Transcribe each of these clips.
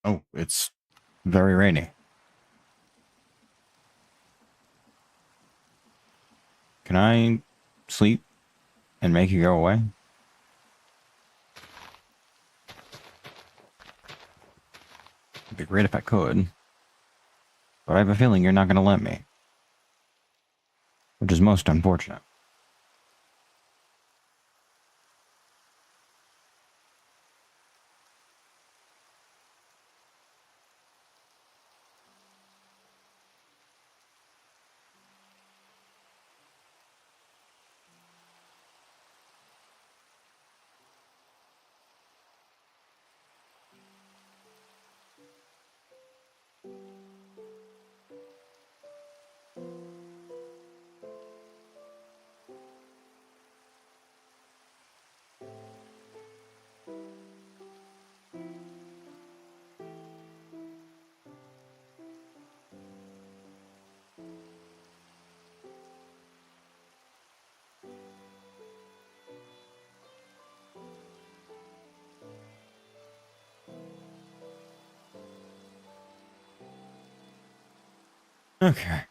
Oh, it's very rainy. Can I sleep and make you go away? It'd be great if I could. But I have a feeling you're not going to let me. Which is most unfortunate. Okay. I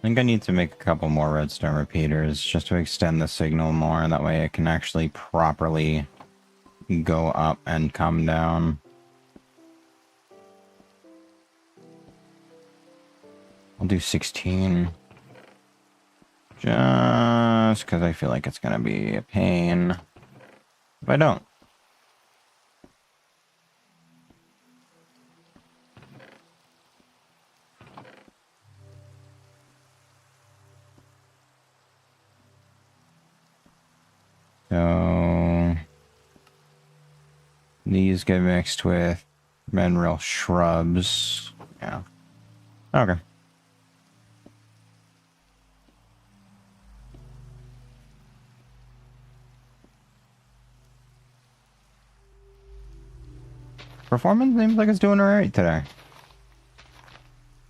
think I need to make a couple more redstone repeaters just to extend the signal more. That way it can actually properly go up and come down. I'll do 16. Just because I feel like it's going to be a pain if I don't. So these get mixed with mineral shrubs. Yeah. Okay. Performance seems like it's doing alright today.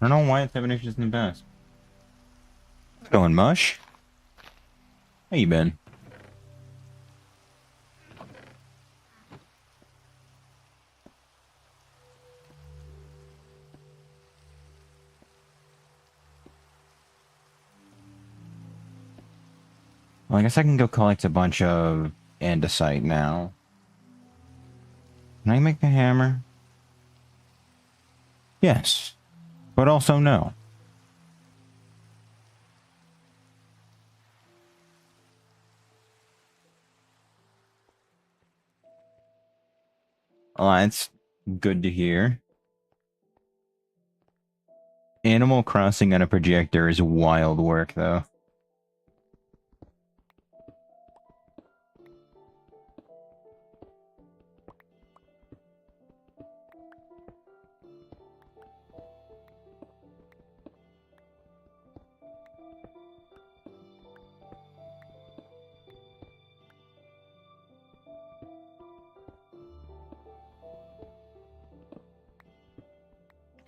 I don't know why it's having issues in the past. It's going mush. How you been? Well, I guess I can go collect a bunch of andesite now. Can I make the hammer? Yes. But also no. Well, that's good to hear. Animal Crossing on a projector is wild work, though.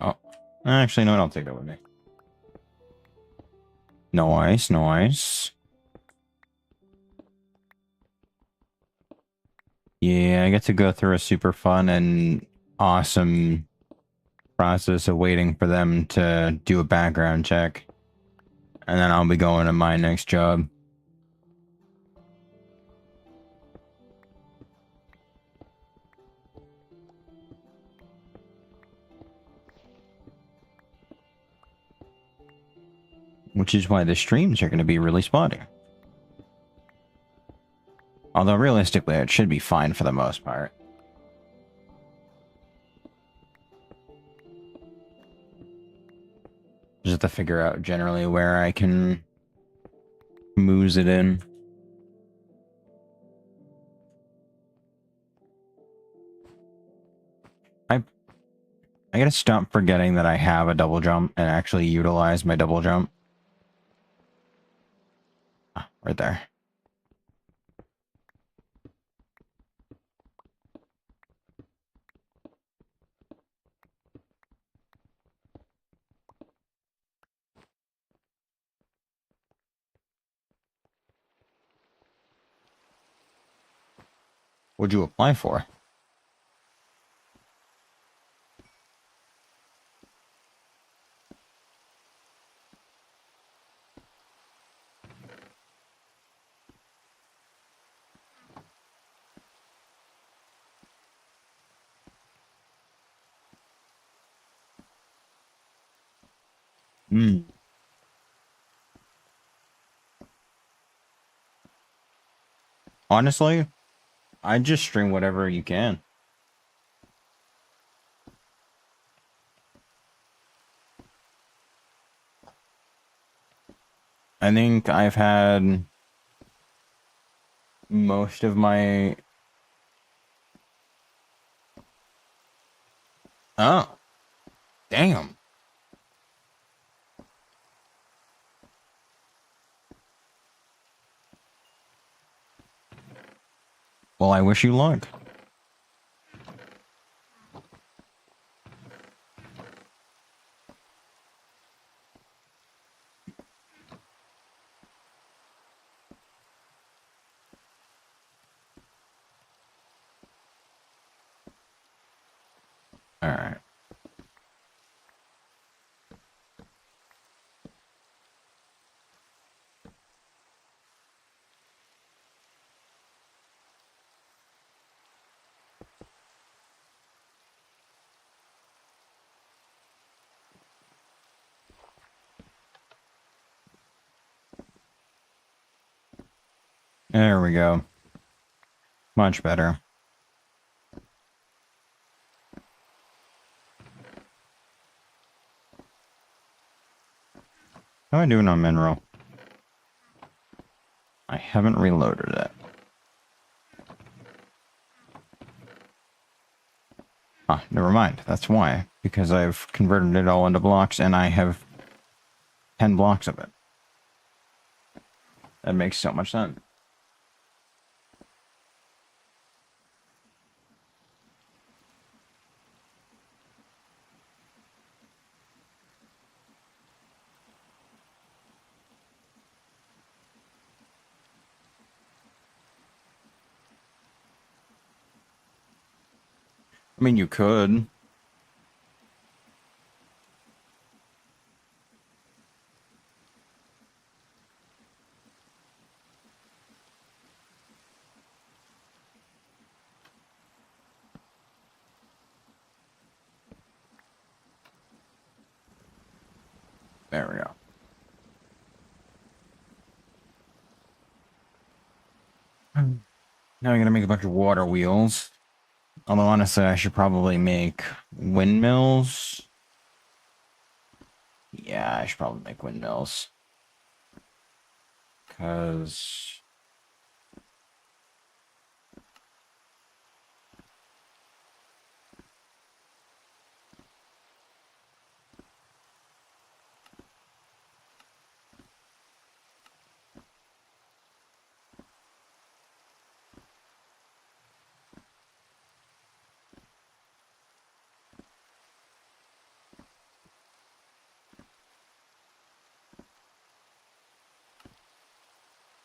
Oh. Actually, no, I'll take that with me. No ice, no ice. Yeah, I get to go through a super fun and awesome process of waiting for them to do a background check. And then I'll be going to my next job. Which is why the streams are going to be really spotty. Although realistically, it should be fine for the most part. Just have to figure out generally where I can moose it in. I gotta stop forgetting that I have a double jump and actually utilize my double jump. Ah, right there. What'd you apply for? Hmm. Honestly, I just stream whatever you can. I think I've had most of my... Oh, damn. Well, I wish you luck. All right. There we go. Much better. How am I doing on mineral? I haven't reloaded it. Ah, never mind. That's why. Because I've converted it all into blocks and I have 10 blocks of it. That makes so much sense. I mean, you could. There we go. Now I'm gonna make a bunch of water wheels. Although honestly, I should probably make windmills. Yeah, I should probably make windmills. Because...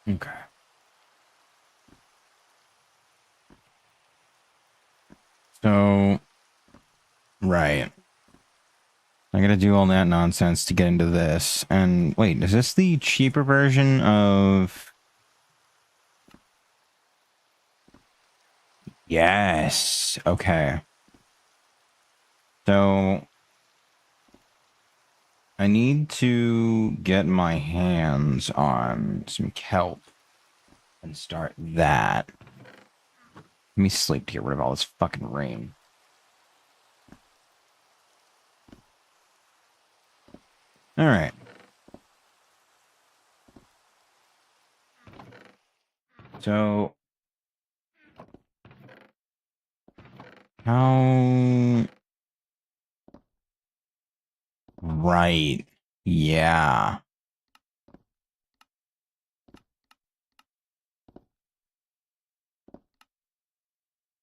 Okay. So... Right. I gotta do all that nonsense to get into this. And wait, is this the cheaper version of... Yes. Okay. So... I need to get my hands on some kelp and start that. Let me sleep to get rid of all this fucking rain. Alright. So... How... Right. Yeah.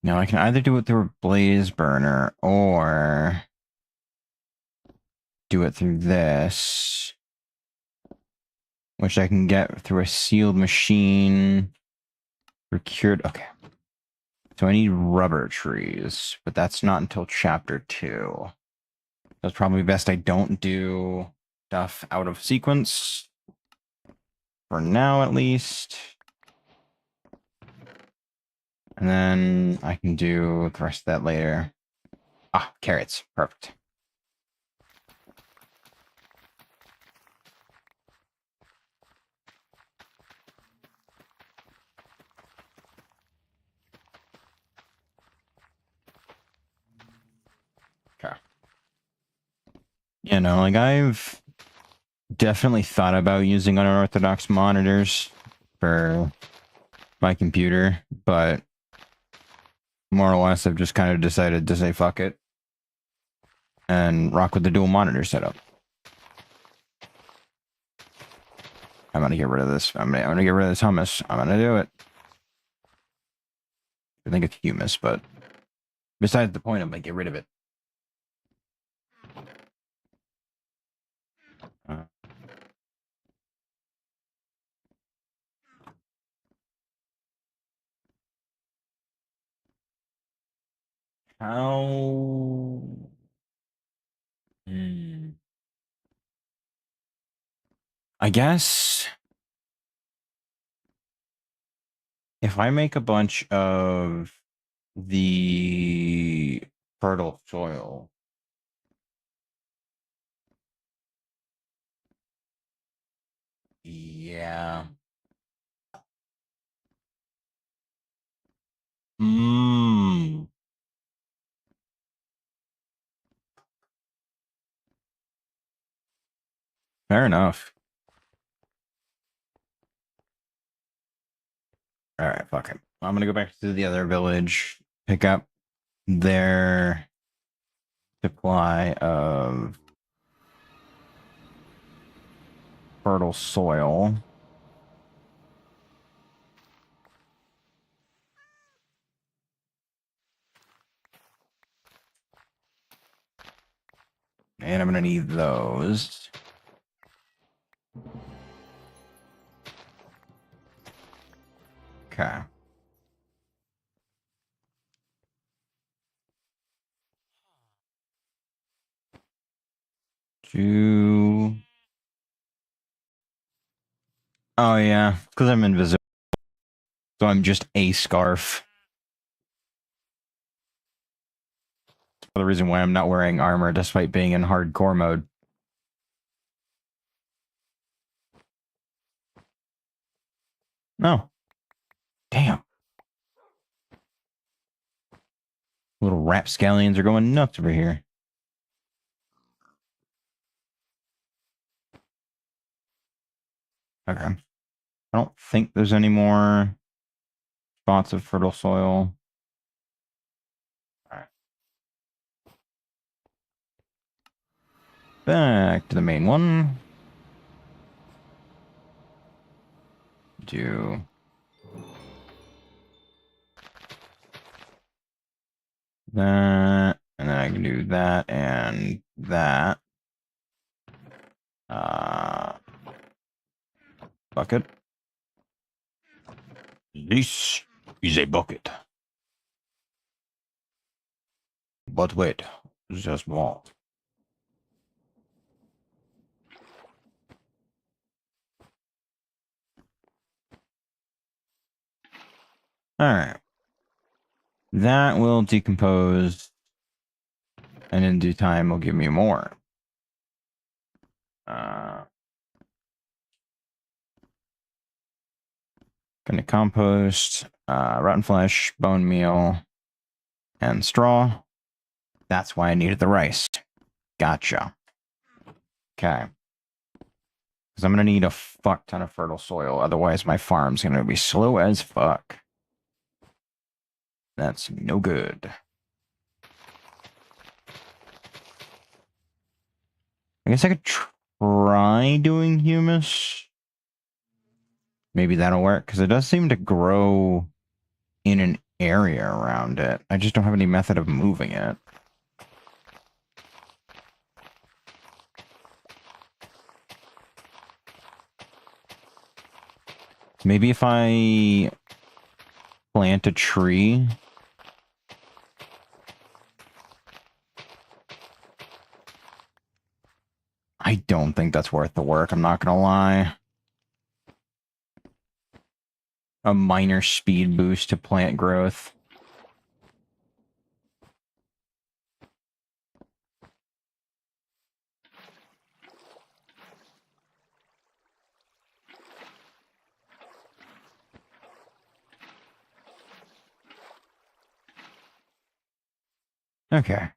Now I can either do it through a blaze burner or do it through this, which I can get through a sealed machine procured. Okay. So I need rubber trees, but that's not until chapter 2. It's probably best I don't do stuff out of sequence. For now, at least. And then I can do the rest of that later. Ah, carrots. Perfect. Okay. You know, like I've definitely thought about using unorthodox monitors for my computer, but more or less I've just kind of decided to say fuck it and rock with the dual monitor setup. I'm gonna get rid of this. I'm gonna get rid of this hummus. I'm gonna do it. I think it's humus, but besides the point, I'm gonna get rid of it. Uh, how? Hmm. I guess if I make a bunch of the fertile soil, yeah. Hmm. Fair enough. All right, fuck it. I'm gonna go back to the other village, pick up their supply of fertile soil. And I'm gonna need those. Okay. Do... Oh yeah, because I'm invisible. So I'm just a scarf. The reason why I'm not wearing armor despite being in hardcore mode. No. Damn. Little rapscallions are going nuts over here. Okay. I don't think there's any more spots of fertile soil. Alright. Back to the main one. Do that. And then I can do that and that. Bucket. This is a bucket. But wait, it's just small. Alright. That will decompose, and in due time will give me more. Gonna compost, rotten flesh, bone meal, and straw. That's why I needed the rice. Gotcha. Okay. Because I'm gonna need a fuck ton of fertile soil, otherwise my farm's gonna be slow as fuck. That's no good. I guess I could try doing humus. Maybe that'll work, because it does seem to grow in an area around it. I just don't have any method of moving it. Maybe if I plant a tree don't think that's worth the work, I'm not gonna lie. A minor speed boost to plant growth. Okay.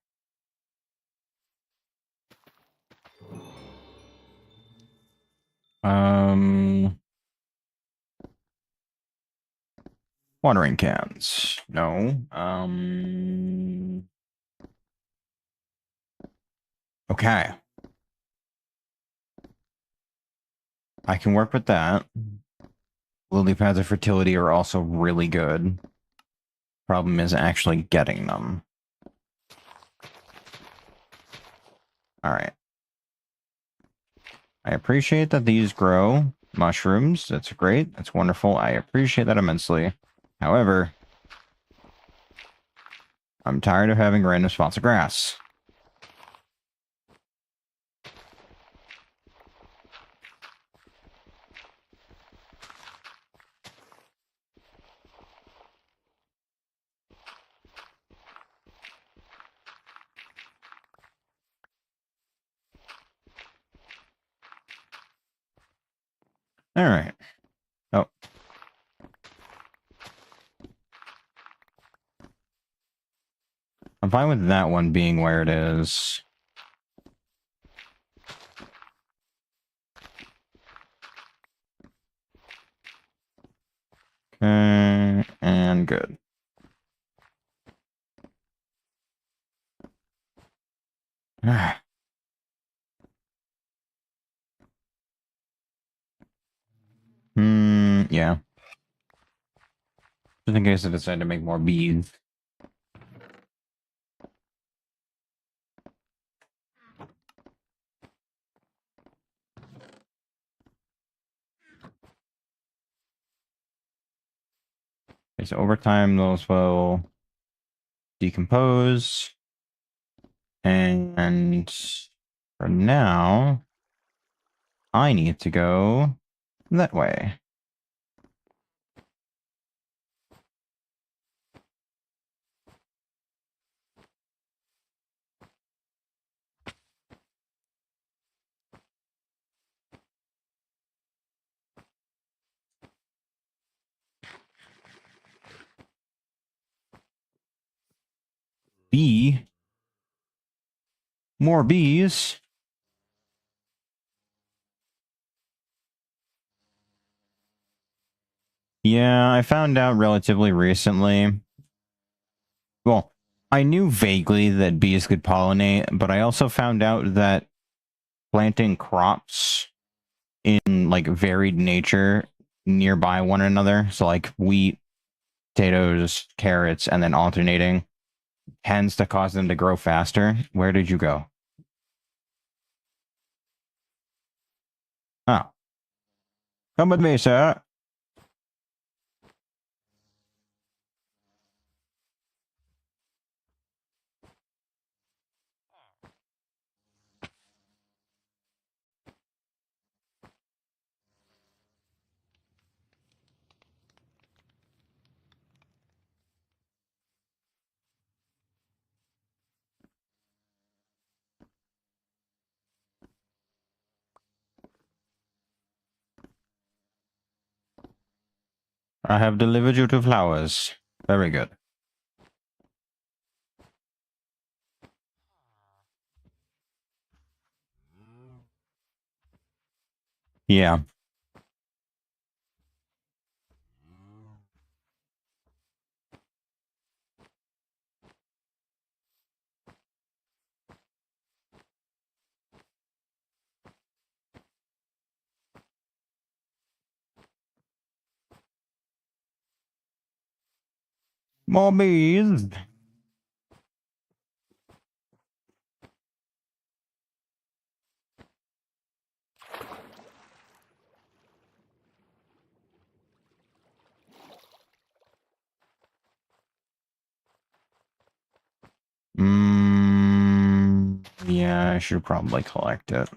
Watering cans. No. Okay. I can work with that. Lily pads of fertility are also really good. Problem is actually getting them. Alright. I appreciate that these grow mushrooms. That's great. That's wonderful. I appreciate that immensely. However, I'm tired of having random spots of grass. Alright. Oh. I'm fine with that one being where it is. Okay, and good. Yeah. Just in case I decide to make more beads. Okay, so over time, those will decompose. And for now, I need to go that way. Bee? More bees? Yeah, I found out relatively recently. Well, I knew vaguely that bees could pollinate, but I also found out that planting crops in like varied nature nearby one another, so like wheat, potatoes, carrots, and then alternating, tends to cause them to grow faster. Where did you go? Oh, come with me, sir. I have delivered you to flowers. Very good. Yeah. More bees. Yeah, I should probably collect it.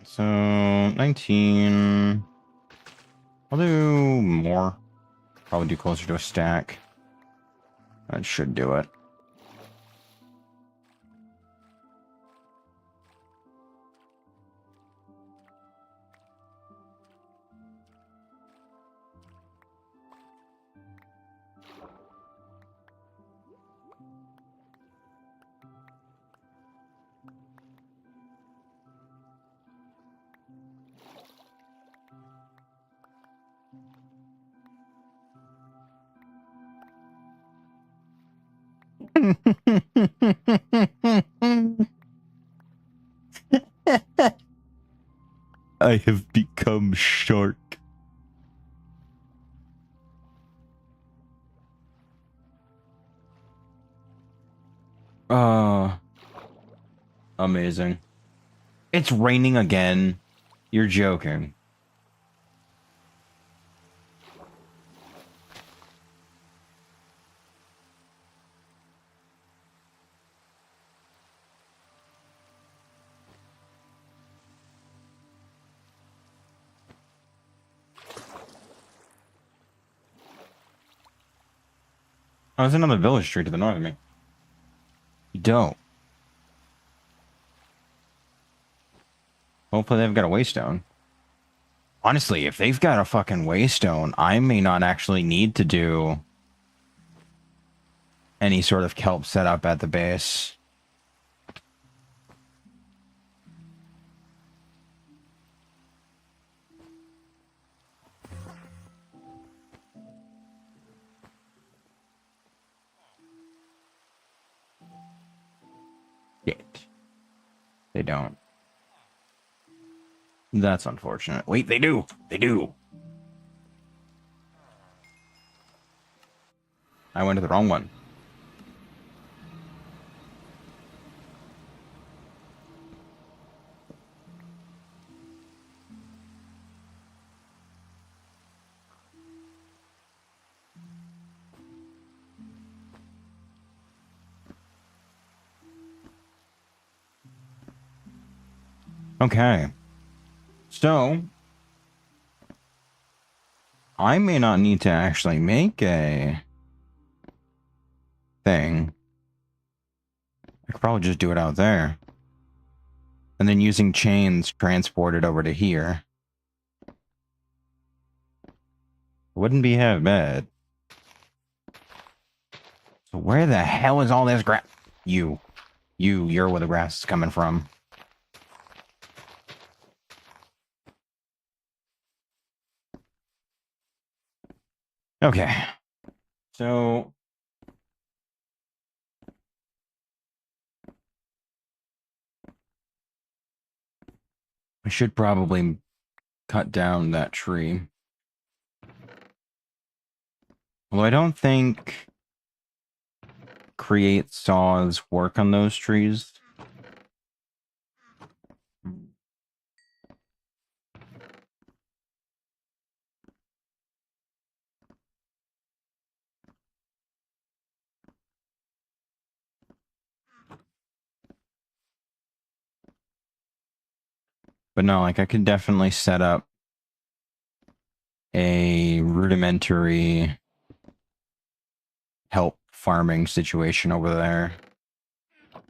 So 19. I'll do more. Probably do closer to a stack. That should do it. I have become shark. Amazing. It's raining again. You're joking. Oh, there's another village street to the north of me. You don't. Hopefully they've got a waystone. Honestly, if they've got a fucking waystone, I may not actually need to do any sort of kelp setup at the base. Shit. They don't. That's unfortunate. Wait, they do! They do! I went to the wrong one. Okay. So, I may not need to actually make a thing. I could probably just do it out there. And then using chains, transport it over to here. Wouldn't be half bad. So where the hell is all this grass? You're where the grass is coming from. Okay. So I should probably cut down that tree. Although I don't think create saws work on those trees. But no, like I could definitely set up a rudimentary help farming situation over there. Like,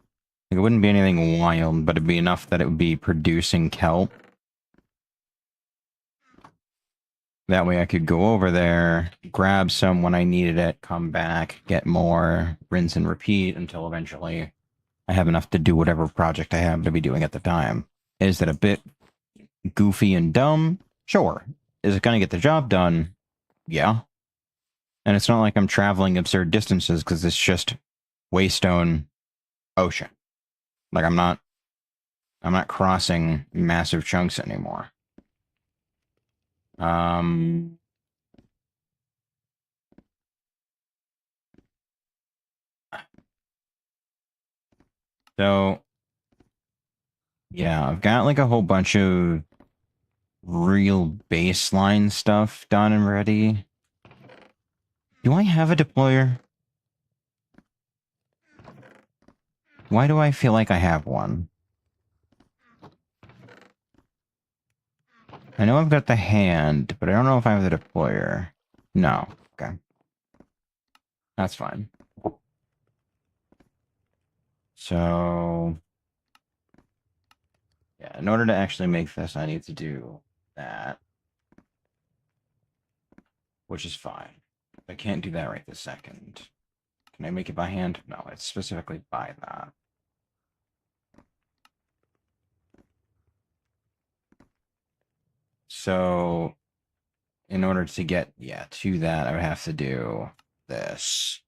it wouldn't be anything wild, but it'd be enough that it would be producing kelp. That way I could go over there, grab some when I needed it, come back, get more, rinse and repeat until eventually I have enough to do whatever project I have to be doing at the time. Is that a bit goofy and dumb? Sure. Is it going to get the job done? Yeah. And it's not like I'm traveling absurd distances because it's just Waystone Ocean. Like I'm not crossing massive chunks anymore. So yeah, I've got like a whole bunch of real baseline stuff done and ready. Do I have a deployer? Why do I feel like I have one? I know I've got the hand, but I don't know if I have the deployer. No. Okay. That's fine. So, yeah, in order to actually make this, I need to do that, which is fine. I can't do that right this second. Can I make it by hand? No, it's specifically by that. So, in order to get, to that, I would have to do this.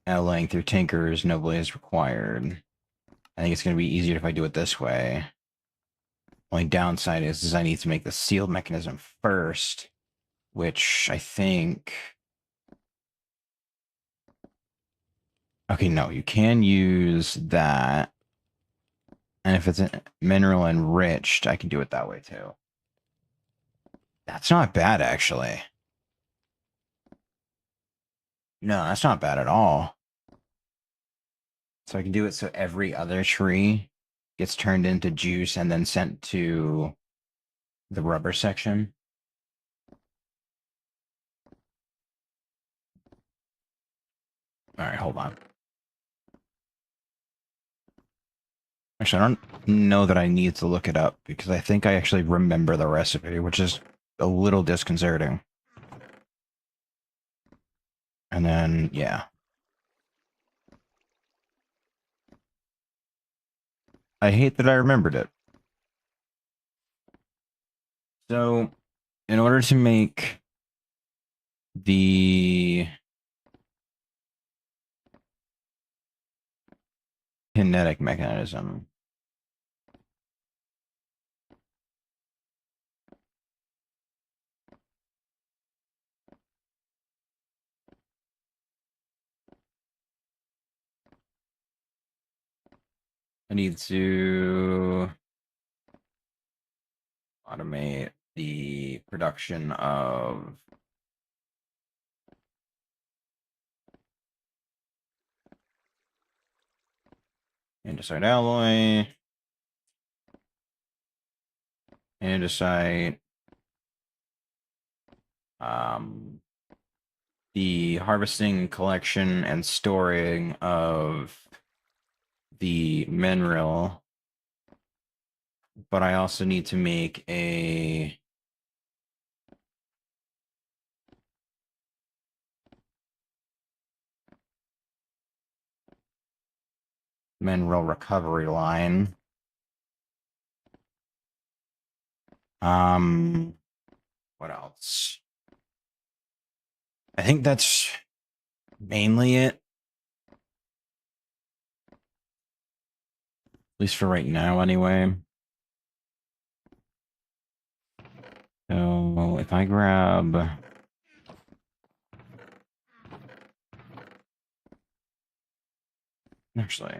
Allying through Tinkers, nobly is required. I think it's going to be easier if I do it this way. Only downside is I need to make the sealed mechanism first, which I think... Okay, no, you can use that. And if it's mineral enriched, I can do it that way too. That's not bad, actually. No, that's not bad at all. So I can do it so every other tree gets turned into juice and then sent to the rubber section. All right, hold on. Actually, I don't know that I need to look it up because I think I actually remember the recipe, which is a little disconcerting. And then, yeah. I hate that I remembered it. So, in order to make the kinetic mechanism, I need to automate the production of andesite alloy, andesite, the harvesting, collection, and storing of the mineral, but I also need to make a mineral recovery line. What else? I think that's mainly it. At least for right now, anyway. So if I grab... Actually...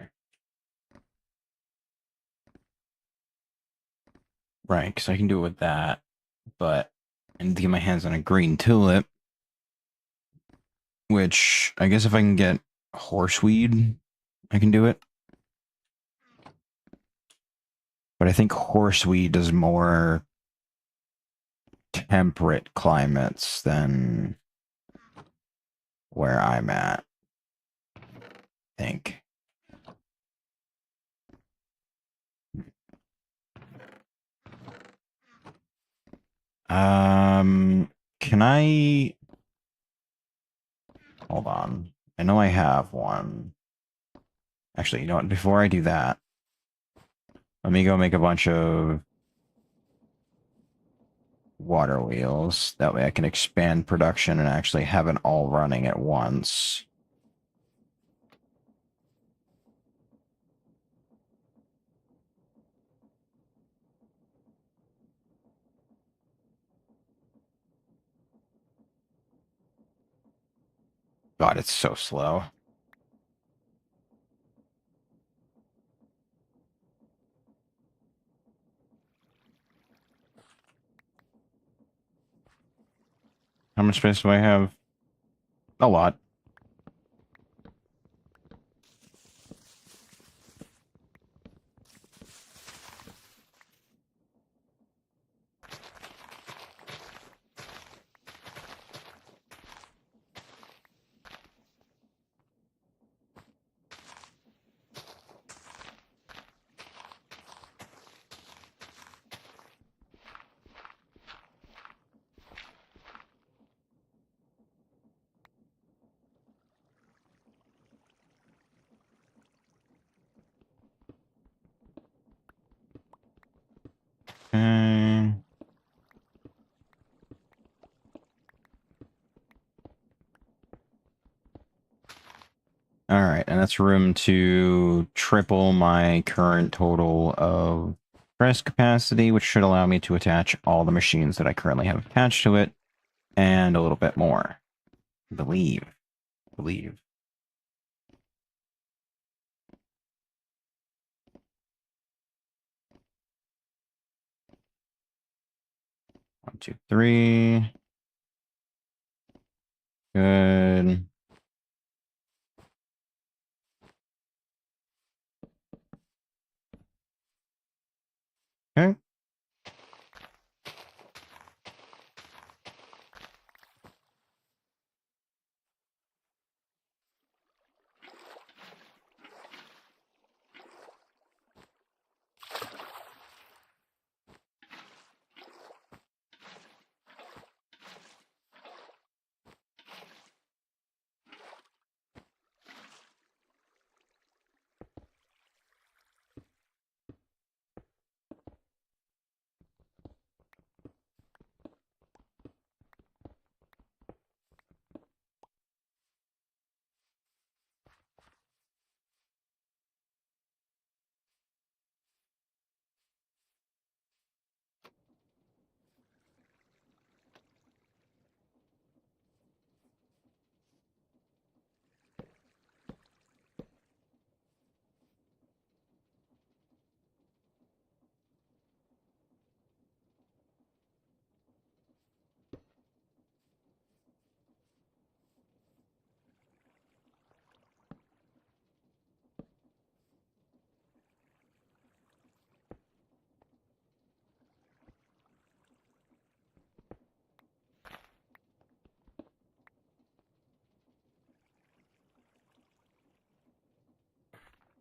Right, because I can do it with that, but I need to get my hands on a green tulip, which I guess if I can get horseweed, I can do it. But I think horseweed is more temperate climates than where I'm at, I think. Can I... Hold on. I know I have one. Actually, you know what? Before I do that, let me go make a bunch of water wheels. That way I can expand production and actually have it all running at once. God, it's so slow. How much space do I have? A lot. that's room to triple my current total of press capacity, which should allow me to attach all the machines that I currently have attached to it, and a little bit more. Believe. 1, 2, 3. Good. Okay.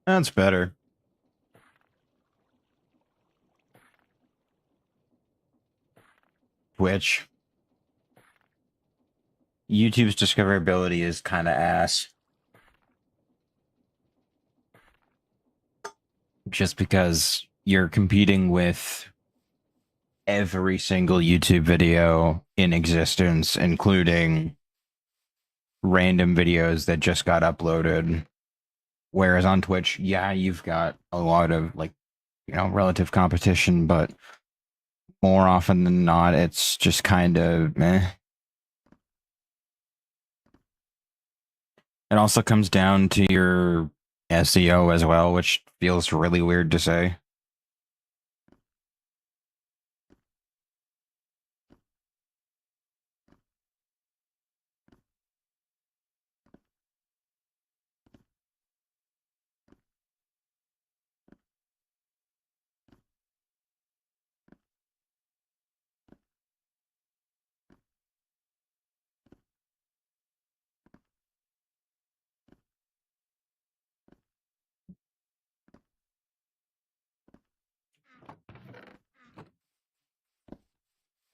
That's better. Twitch. YouTube's discoverability is kind of ass. Just because you're competing with every single YouTube video in existence, including random videos that just got uploaded. Whereas on Twitch, yeah, you've got a lot of like, relative competition, but more often than not, it's just kind of meh. It also comes down to your SEO as well, which feels really weird to say.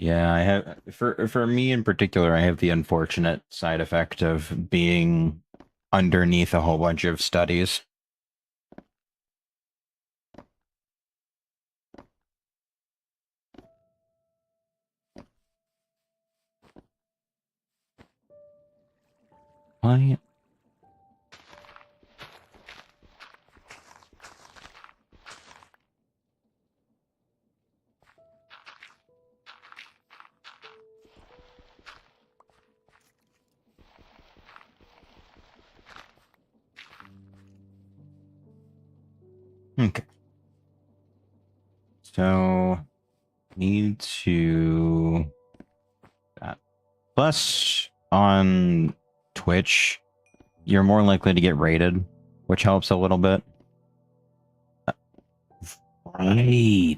Yeah, I have for me in particular, I have the unfortunate side effect of being underneath a whole bunch of studies. Why? Okay. So need to plus on Twitch, you're more likely to get rated, which helps a little bit. Right.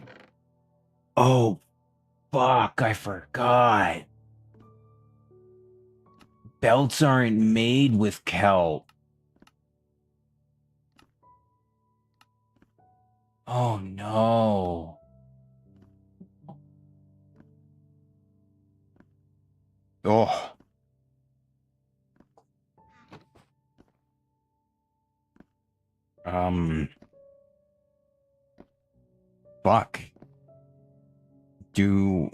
Oh, fuck, I forgot. Belts aren't made with kelp. Oh no. Oh. Um. Fuck. Do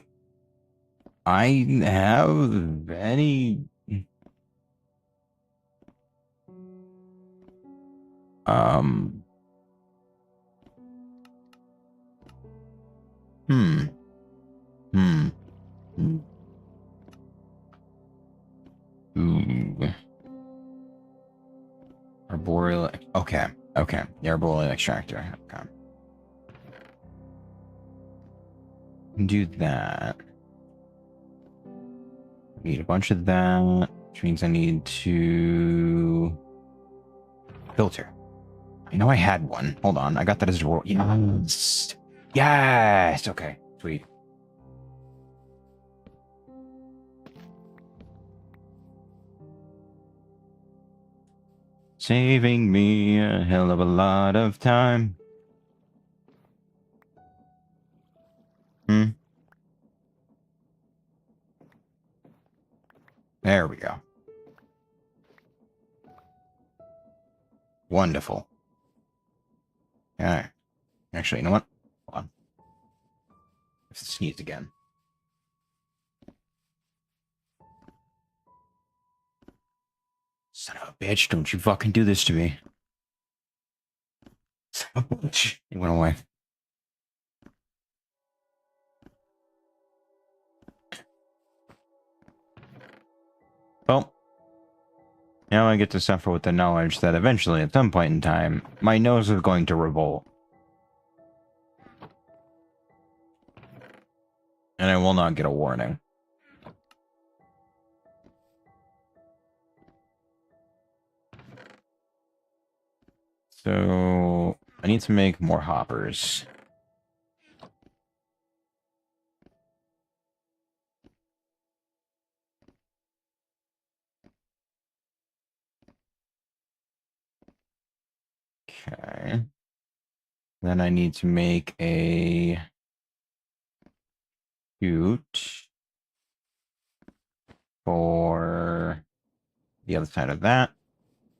I have any? Um. Hmm. Hmm. Ooh. Arboreal. Okay. Okay. The arboreal extractor. Okay. Do that. Need a bunch of that, which means I need to filter. I know I had one. Hold on. I got that as a roll. Yes. Yes. Okay. Sweet. Saving me a hell of a lot of time. Hmm. There we go. Wonderful. Okay. Actually, you know what? Hold on. I have to sneeze again. Son of a bitch, don't you fucking do this to me. Son of a bitch. It went away. Well, now I get to suffer with the knowledge that eventually, at some point in time, my nose is going to revolt. And I will not get a warning. So, I need to make more hoppers. Okay. Then I need to make a chute for the other side of that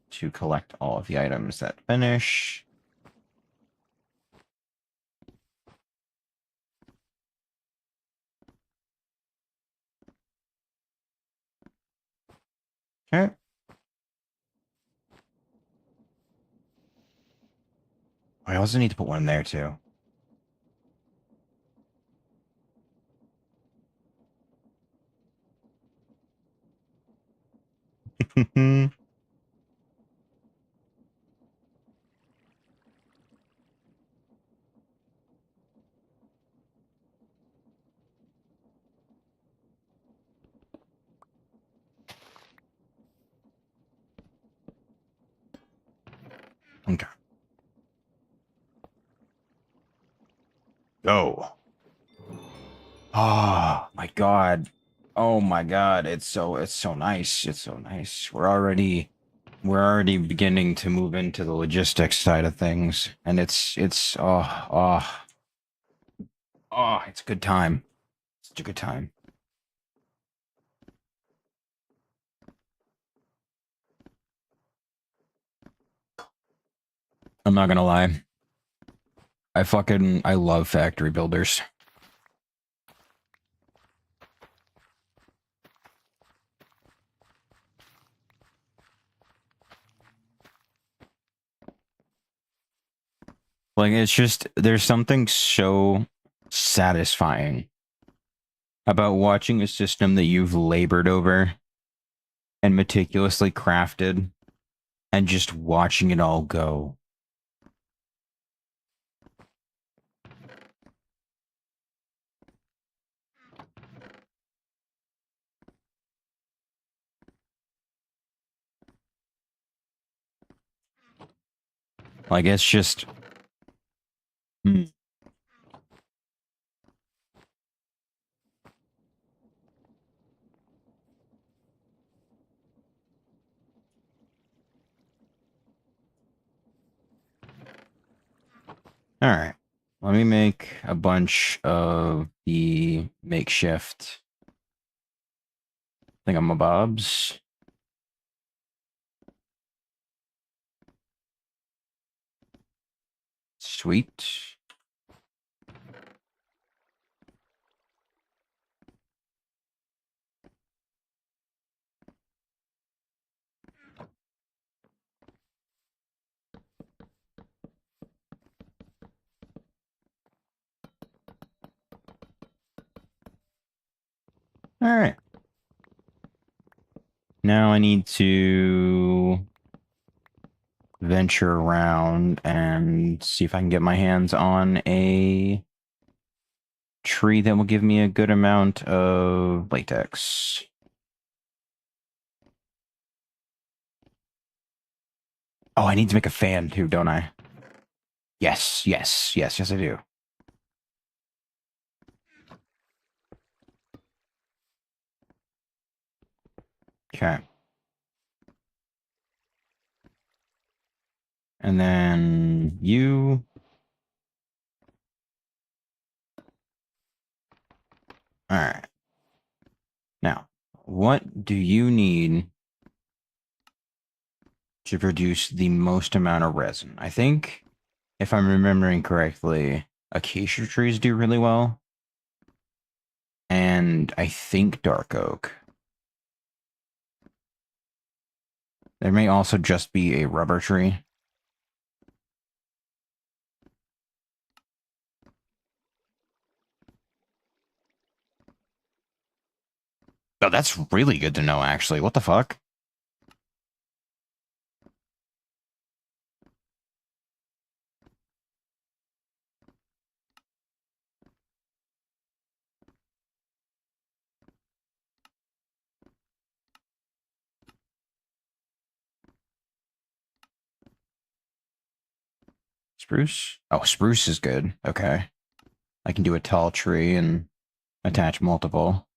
to collect all of the items that finish. Okay. I also need to put one there too. Okay. Go. Oh my god. Oh my god. It's so nice. It's so nice. We're already beginning to move into the logistics side of things. And it's a good time. Such a good time. I'm not gonna lie. I love factory builders. Like it's just there's something so satisfying about watching a system that you've labored over and meticulously crafted and just watching it all go. Like it's just hmm. All right. Let me make a bunch of the makeshift thingamabobs. Sweet. All right. Now I need to venture around and see if I can get my hands on a tree that will give me a good amount of latex. Oh, I need to make a fan too, don't I? Yes, yes, yes, yes, I do. Okay. And then you. All right. Now, what do you need to produce the most amount of resin? I think, if I'm remembering correctly, acacia trees do really well. And I think dark oak. There may also just be a rubber tree. Oh, that's really good to know, actually. What the fuck? Spruce? Oh, spruce is good. Okay. I can do a tall tree and attach multiple.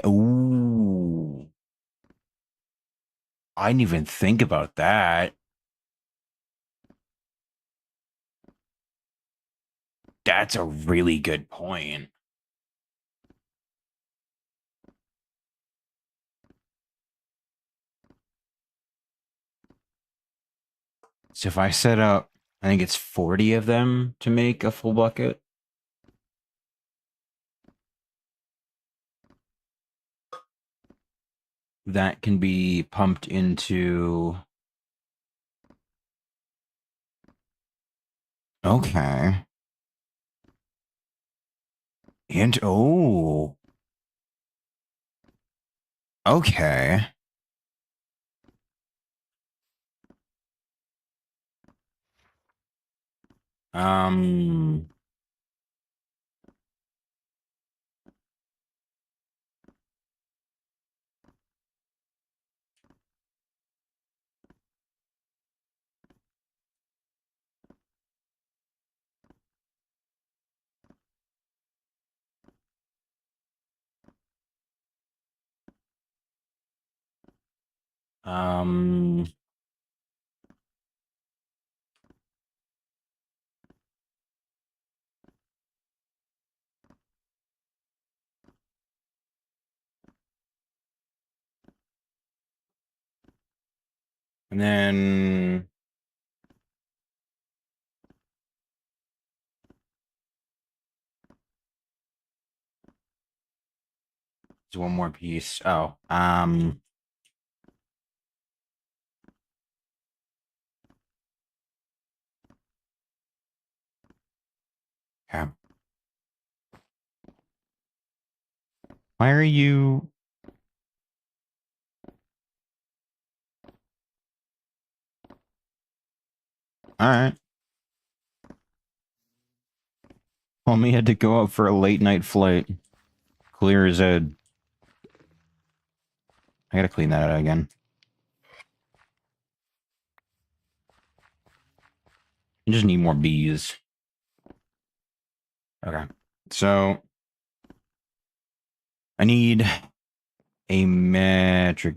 Ooh. I didn't even think about that. That's a really good point. So if I set up, I think it's 40 of them to make a full bucket. That can be pumped into. Okay. And oh, okay. Um, um, and then there's one more piece. Oh, okay. Why are you? All right. Homie had to go up for a late night flight. Clear as a. I gotta clean that out again. I just need more bees. Okay. So I need a metric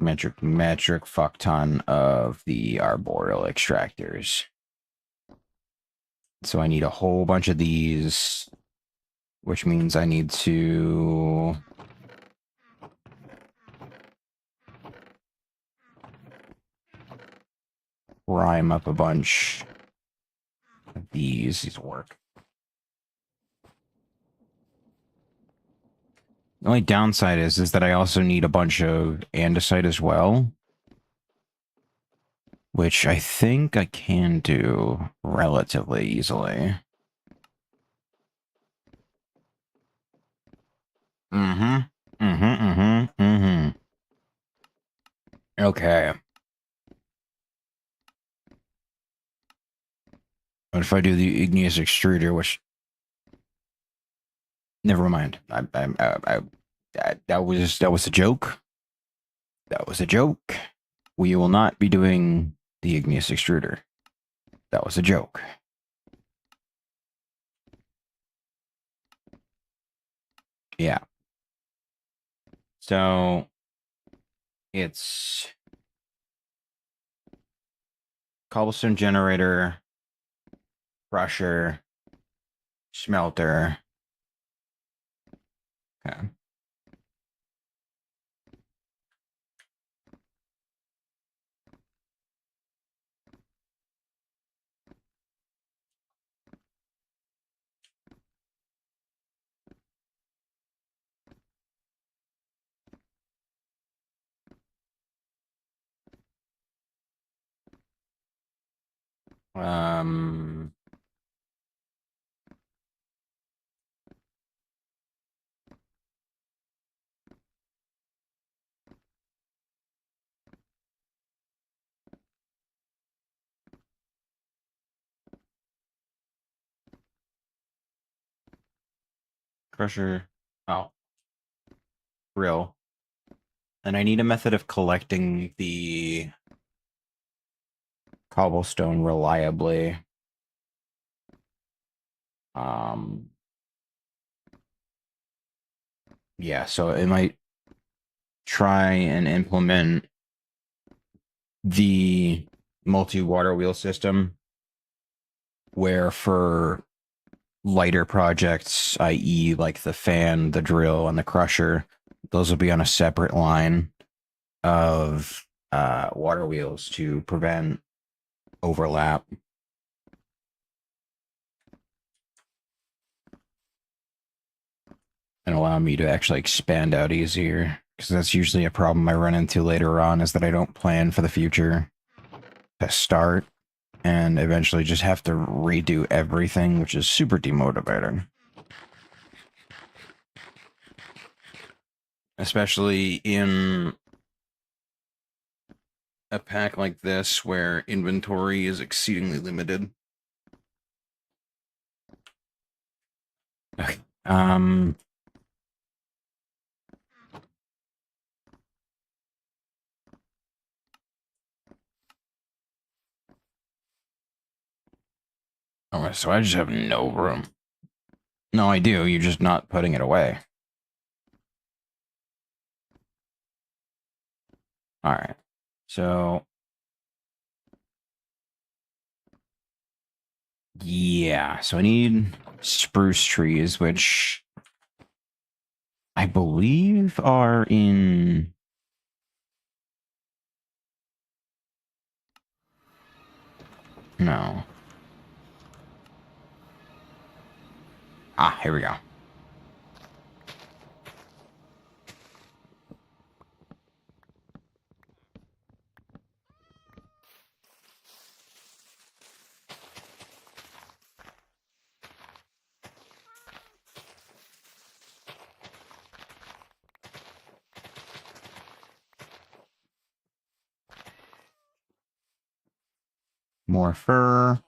fuck ton of the arboreal extractors. So I need a whole bunch of these, which means I need to rhyme up a bunch of these. These work. The only downside is that I also need a bunch of andesite as well, which I think I can do relatively easily. Mm-hmm. Mm-hmm. Mm-hmm. Mm-hmm. Okay. What if I do the igneous extruder, which never mind. That was a joke. That was a joke. We will not be doing the igneous extruder. That was a joke. Yeah. So it's cobblestone generator, crusher, smelter. Okay. Um, crusher. Oh, grill. And I need a method of collecting the cobblestone reliably. Um, yeah, so it might try and implement the multi-water wheel system where for lighter projects, i.e. like the fan, the drill, and the crusher, those will be on a separate line of water wheels to prevent overlap and allow me to actually expand out easier. Because that's usually a problem I run into later on, is that I don't plan for the future to start and eventually just have to redo everything, which is super demotivating. Especially in a pack like this where inventory is exceedingly limited. Okay. Oh, so I just have no room. No, I do. You're just not putting it away. All right. So, yeah. So I need spruce trees, which I believe are in. No. Ah, here we go. More fur.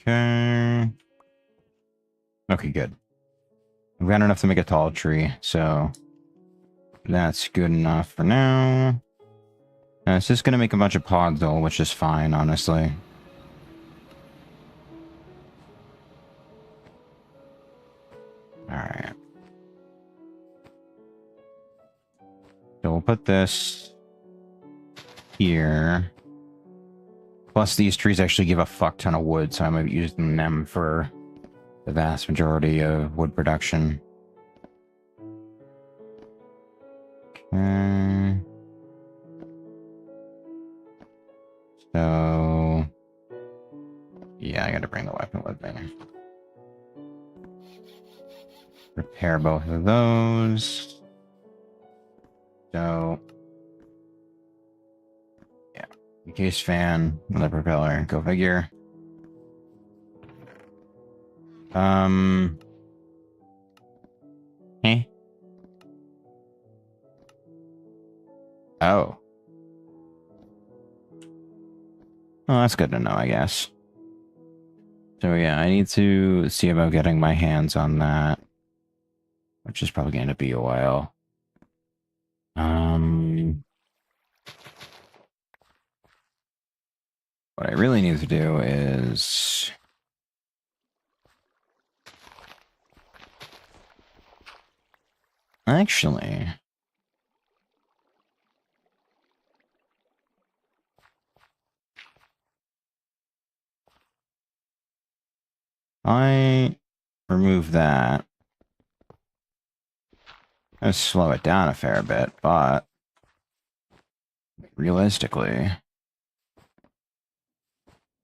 Okay. Okay, good. I've got enough to make a tall tree, so that's good enough for now. It's just gonna make a bunch of pods, though, which is fine, honestly. Alright. So we'll put this here. Plus, these trees actually give a fuck ton of wood, so I might be using them for the vast majority of wood production. Okay. So, yeah, I gotta bring the weapon with me. Repair both of those. So, yeah. Case fan, another propeller. Go figure. Eh. Oh. Well, that's good to know, I guess. So yeah, I need to see about getting my hands on that, which is probably going to be a while. What I really need to do is actually, I remove that. Let's slow it down a fair bit, but realistically,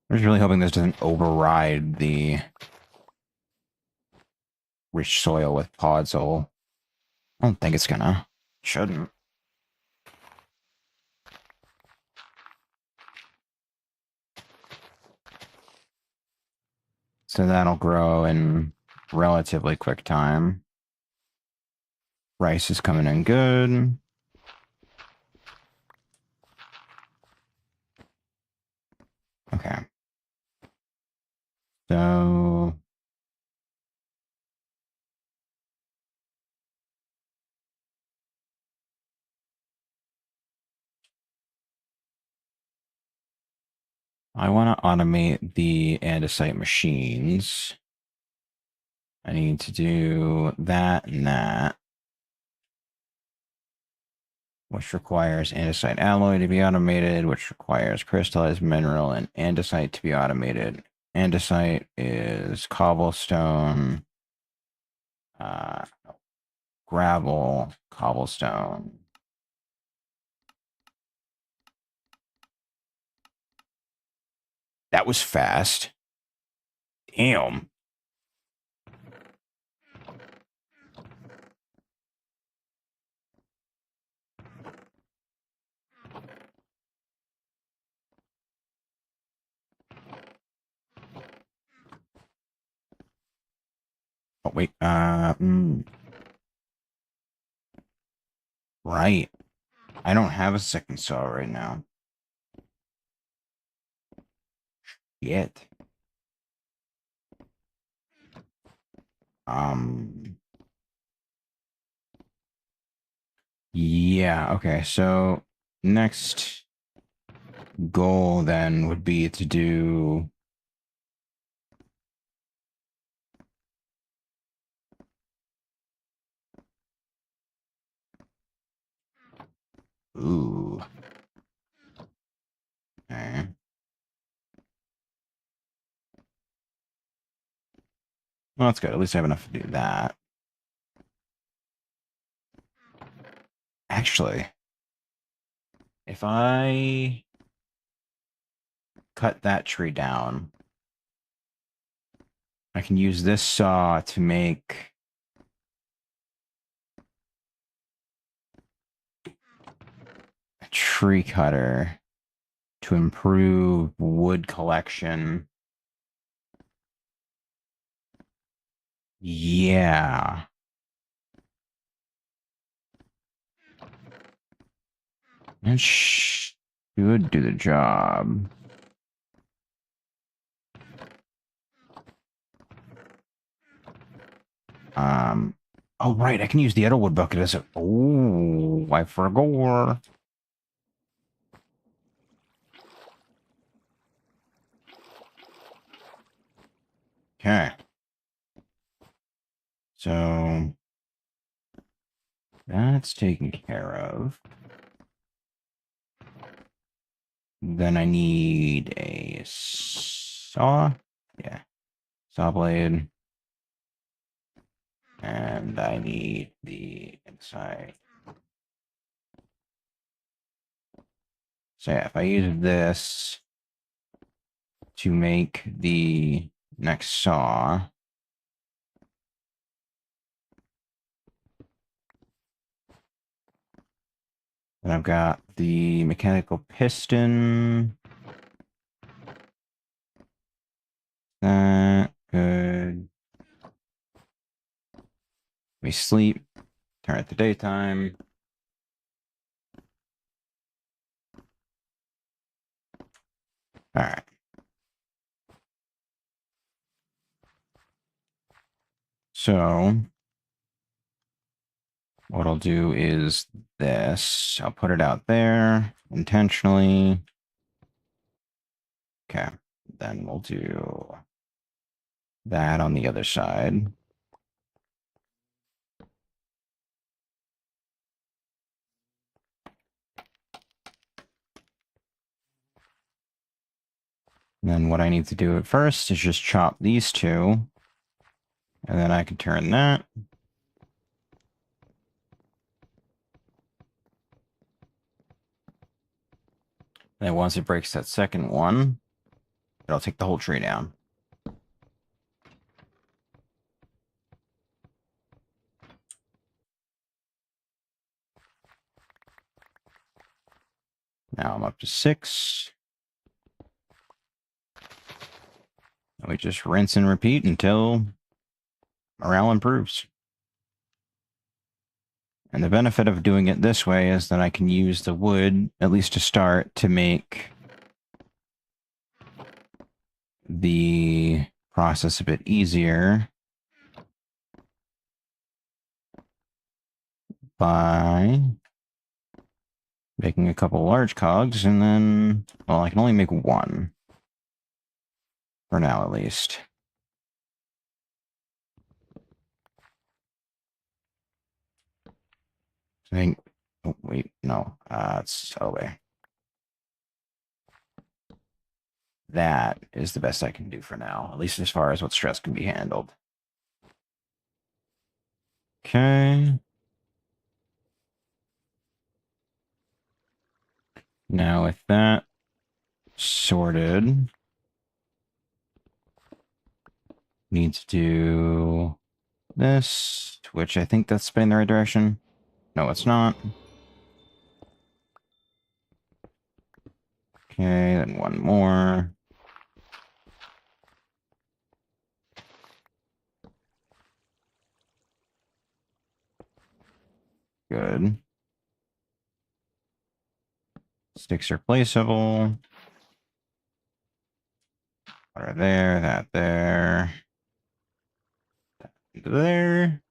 I'm just really hoping this doesn't override the rich soil with podzol. I don't think it's gonna. Shouldn't. So that'll grow in relatively quick time. Rice is coming in good. Okay. So I want to automate the andesite machines. I need to do that and that, which requires andesite alloy to be automated, which requires crystallized mineral and andesite to be automated. Andesite is cobblestone, uh, gravel, cobblestone. That was fast. Damn. Oh, wait. Right. I don't have a second saw right now. Yet. Um. Yeah, okay. So next goal then would be to do ooh. Okay. Well, that's good. At least I have enough to do that. Actually, if I cut that tree down, I can use this saw to make a tree cutter to improve wood collection. Yeah. That should do the job. Oh, right, I can use the other wood bucket as a... Oh, I forgot. Okay. So... that's taken care of. Then I need a saw. Yeah. Saw blade. And I need the inside. So yeah, if I use this, to make the next saw. And I've got the mechanical piston. That good. We sleep. Turn it to daytime. All right. So what I'll do is this. I'll put it out there intentionally. Okay. Then we'll do that on the other side. And then what I need to do at first is just chop these two. And then I can turn that. And then once it breaks that second one, it'll take the whole tree down. Now I'm up to 6. And we just rinse and repeat until morale improves. And the benefit of doing it this way is that I can use the wood, at least to start, to make the process a bit easier by making a couple large cogs, and then, well, I can only make one. For now, at least. I think, oh, wait, no, it's, oh, wait. That is the best I can do for now, at least as far as what stress can be handled. Okay. Now with that sorted, need to do this, which I think that's spinning the right direction. No, it's not. Okay, then one more. Good. Sticks are placeable. Water there, that there. There.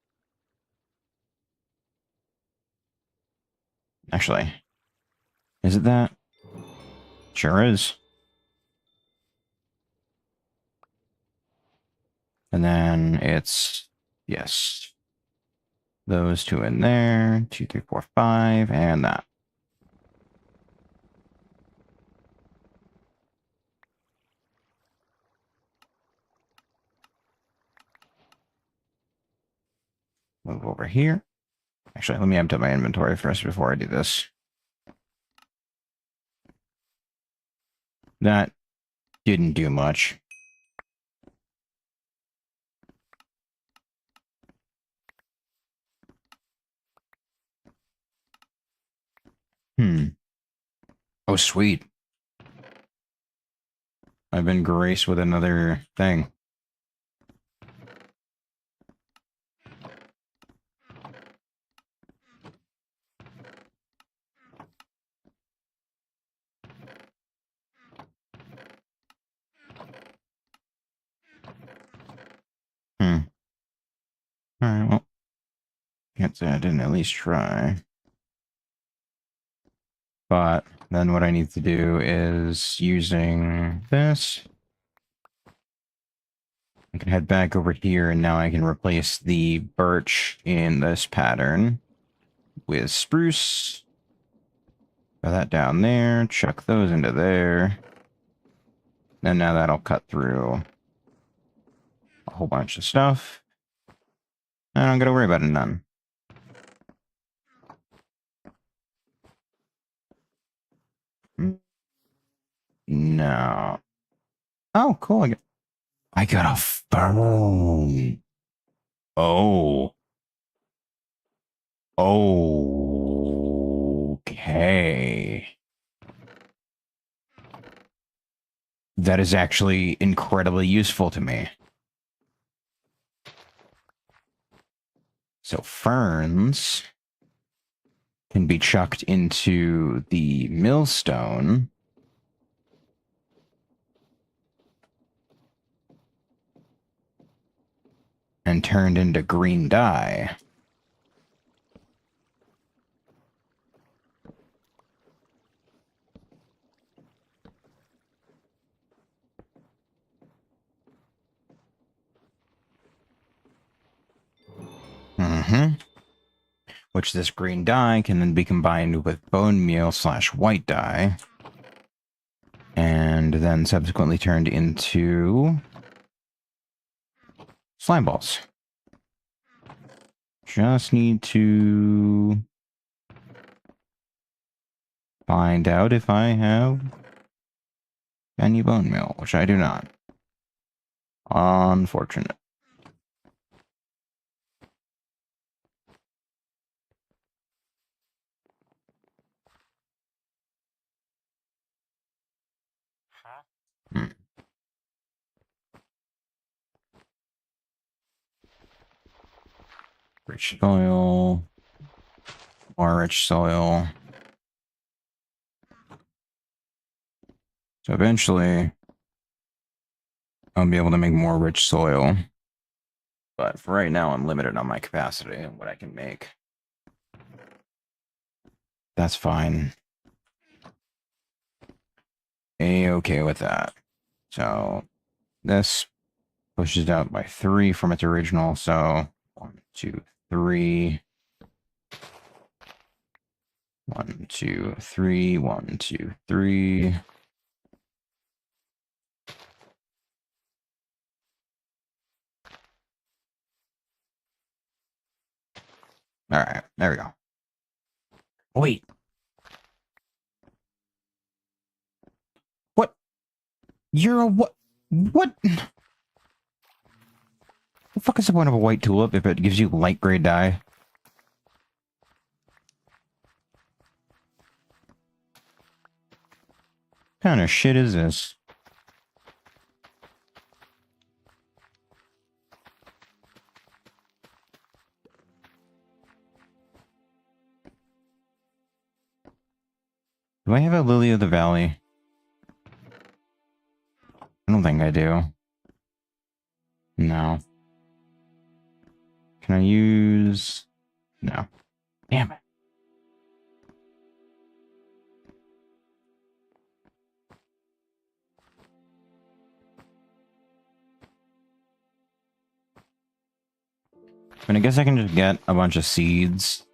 Actually, is it that? Sure is. And then it's, yes, those two in there. 2, 3, 4, 5, and that. Move over here. Actually, let me empty my inventory first before I do this. That didn't do much. Oh, sweet. I've been graced with another thing. Alright, well, can't say I didn't at least try. But then what I need to do is using this. I can head back over here, and now I can replace the birch in this pattern with spruce. Throw that down there, chuck those into there. And now that'll cut through a whole bunch of stuff. I don't gotta worry about it none. No. Oh, cool. I got a phone. Oh. Okay. That is actually incredibly useful to me. So ferns can be chucked into the millstone and turned into green dye. Mm-hmm. Which this green dye can then be combined with bone meal / white dye. And then subsequently turned into slime balls. Just need to find out if I have any bone meal, which I do not. Unfortunate. Hmm. Rich soil. More rich soil. So eventually, I'll be able to make more rich soil. But for right now, I'm limited on my capacity and what I can make. That's fine. A-okay with that. So this pushes it out by 3 from its original. So 1, 2, 3. 1, 2, 3. 1, 2, 3. All right, there we go. Wait. What? You're a what? What? The fuck is the point of a white tulip if it gives you light gray dye? What kind of shit is this? Do I have a Lily of the Valley? I don't think I do. No. Can I use... No. Damn it. I mean, I guess I can just get a bunch of seeds.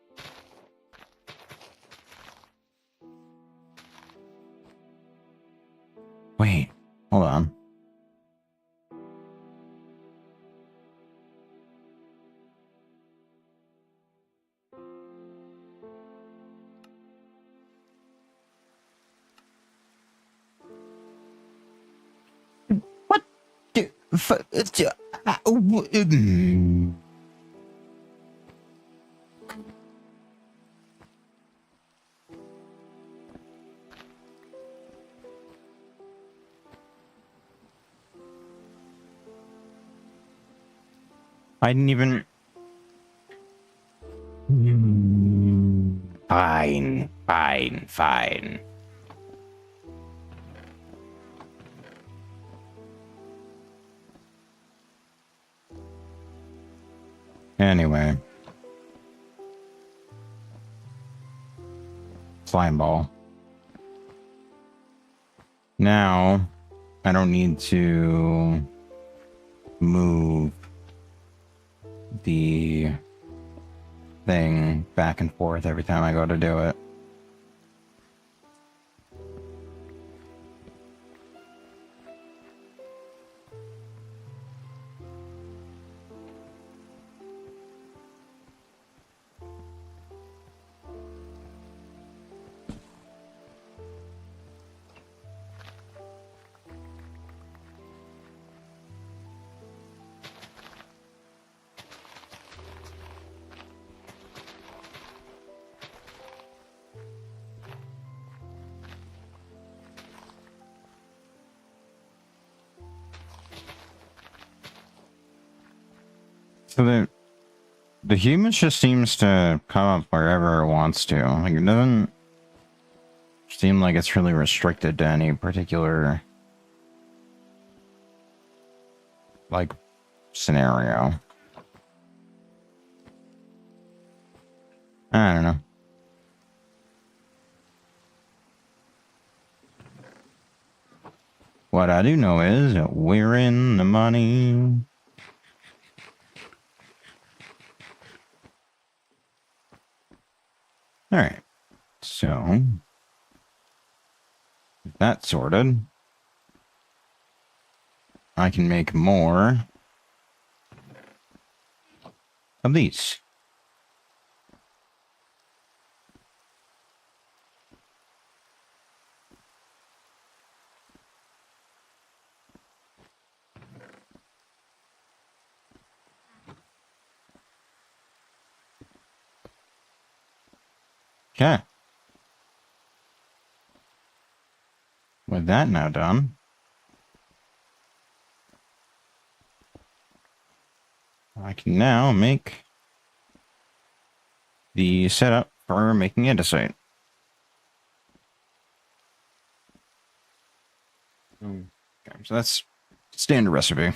Wait. Hold on. What? I didn't even... Fine, fine, fine. Anyway. Slime ball. Now, I don't need to move the thing back and forth every time I go to do it. So the humans just seems to come up wherever it wants to. Like, it doesn't seem like it's really restricted to any particular, like, scenario. I don't know. What I do know is that we're in the money. Alright. So, that sorted. I can make more of these. Okay. With that now done, I can now make the setup for making andesite. Okay, so that's standard recipe.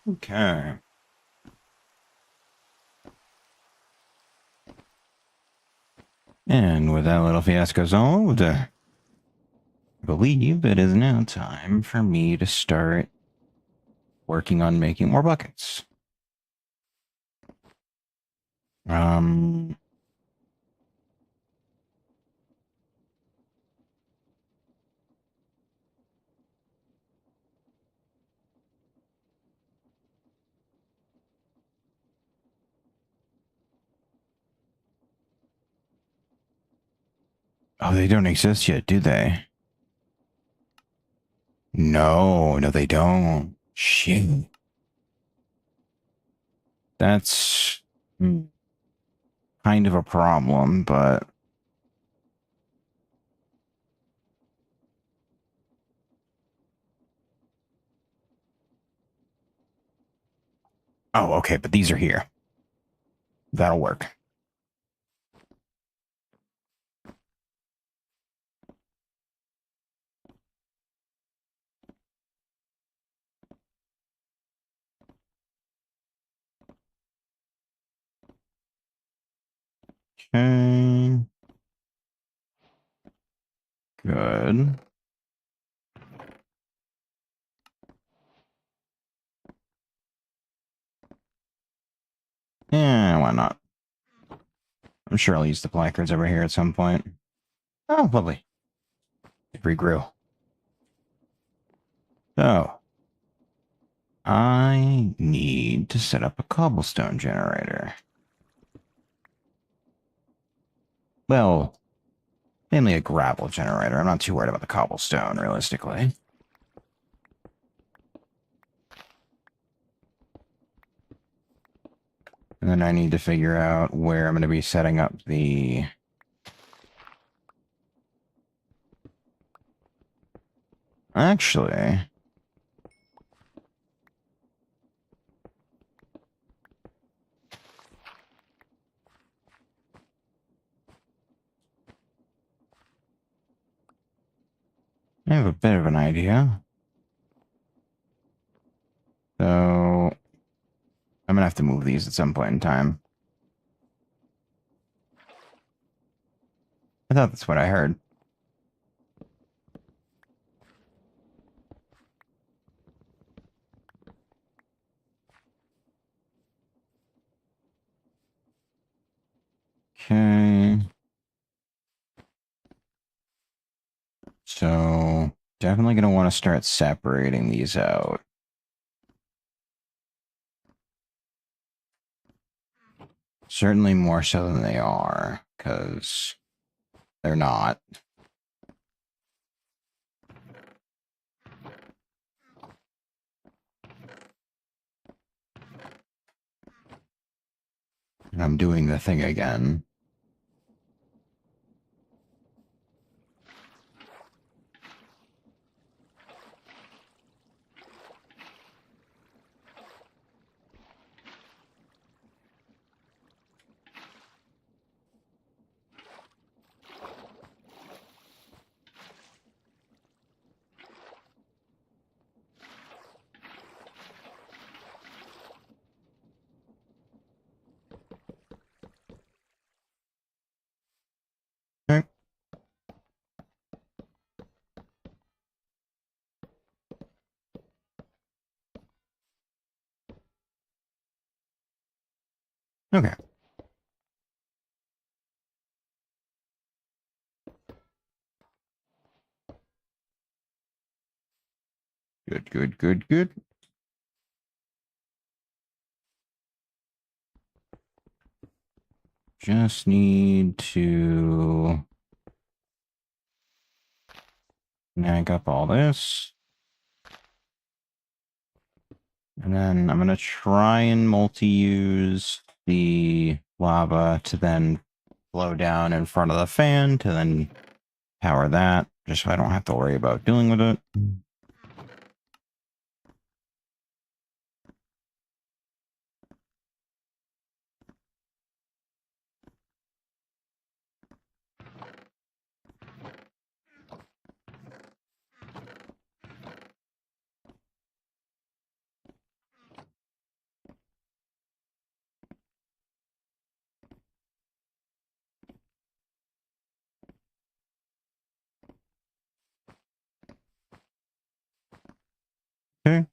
Okay. And with that little fiasco solved, I believe it is now time for me to start working on making more buckets. Um, oh, they don't exist yet, do they? No, no, they don't. Shit. That's kind of a problem, but oh, okay, but these are here. That'll work. Okay. Good. Yeah, why not? I'm sure I'll use the placards over here at some point. Oh, lovely. It regrew. So, I need to set up a cobblestone generator. Well, mainly a gravel generator. I'm not too worried about the cobblestone, realistically. And then I need to figure out where I'm going to be setting up the... Actually... I have a bit of an idea. So, I'm going to have to move these at some point in time. I thought that's what I heard. Okay. So, definitely going to want to start separating these out. Certainly more so than they are, because they're not. And I'm doing the thing again. Okay. Okay. Good, good, good, good. Just need to snag up all this. And then I'm going to try and multi-use the lava to then flow down in front of the fan to then power that, just so I don't have to worry about dealing with it. Okay.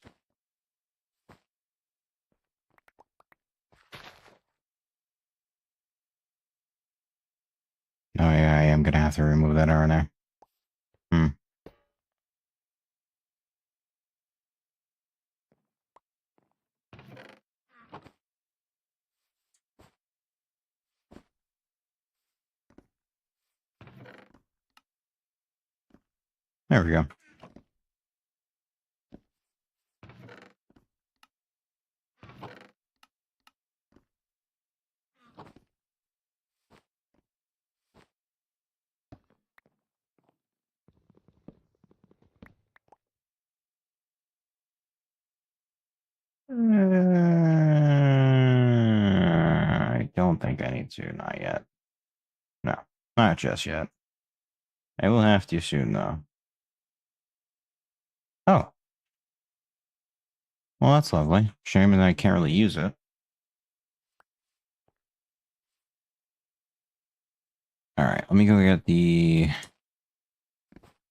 Oh yeah, I am going to have to remove that RNA. Hmm. There we go. I don't think I need to, not yet. No, not just yet. I will have to soon, though. Oh, well, that's lovely. Shame that I can't really use it. All right, let me go get the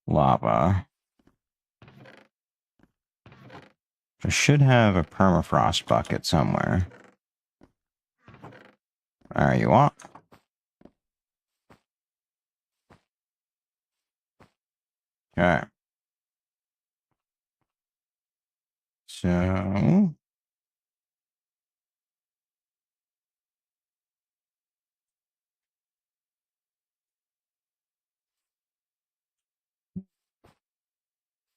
lava. I should have a permafrost bucket somewhere. There you are. Okay. So...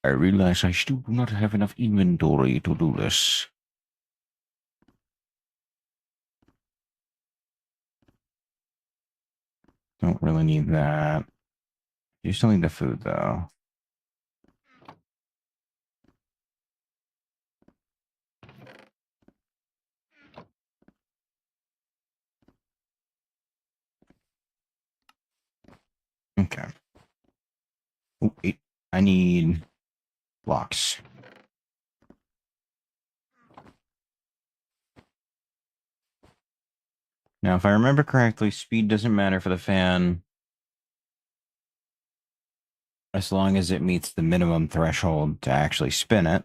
I realize I still do not have enough inventory to do this. Don't really need that. You still need the food, though. Okay. Oh, wait. I need blocks. Now, if I remember correctly, speed doesn't matter for the fan as long as it meets the minimum threshold to actually spin it.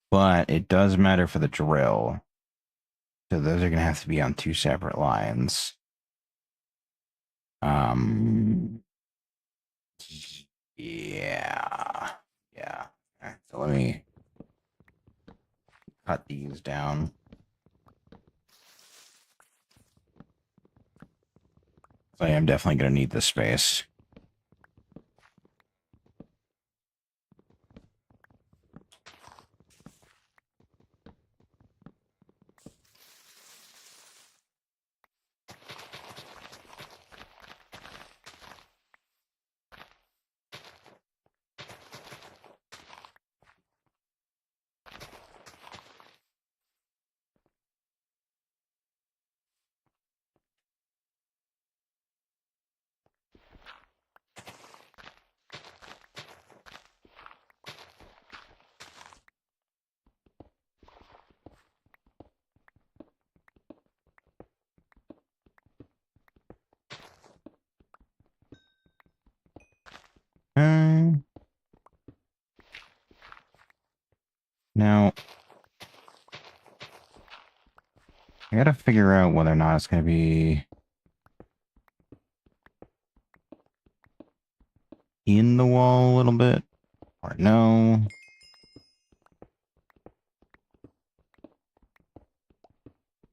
But it does matter for the drill. So those are going to have to be on two separate lines. Yeah. Yeah. All right, so let me cut these down. I am definitely going to need this space. Now, I gotta figure out whether or not it's gonna be in the wall a little bit, or no.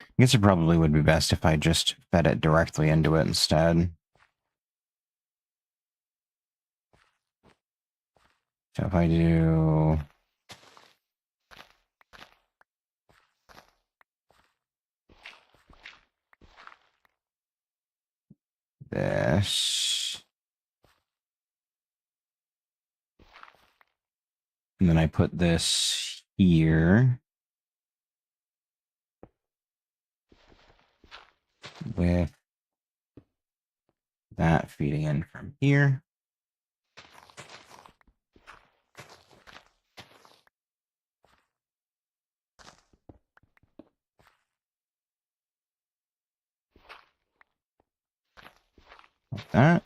I guess it probably would be best if I just fed it directly into it instead. So if I do this, and then I put this here with that feeding in from here. Like that.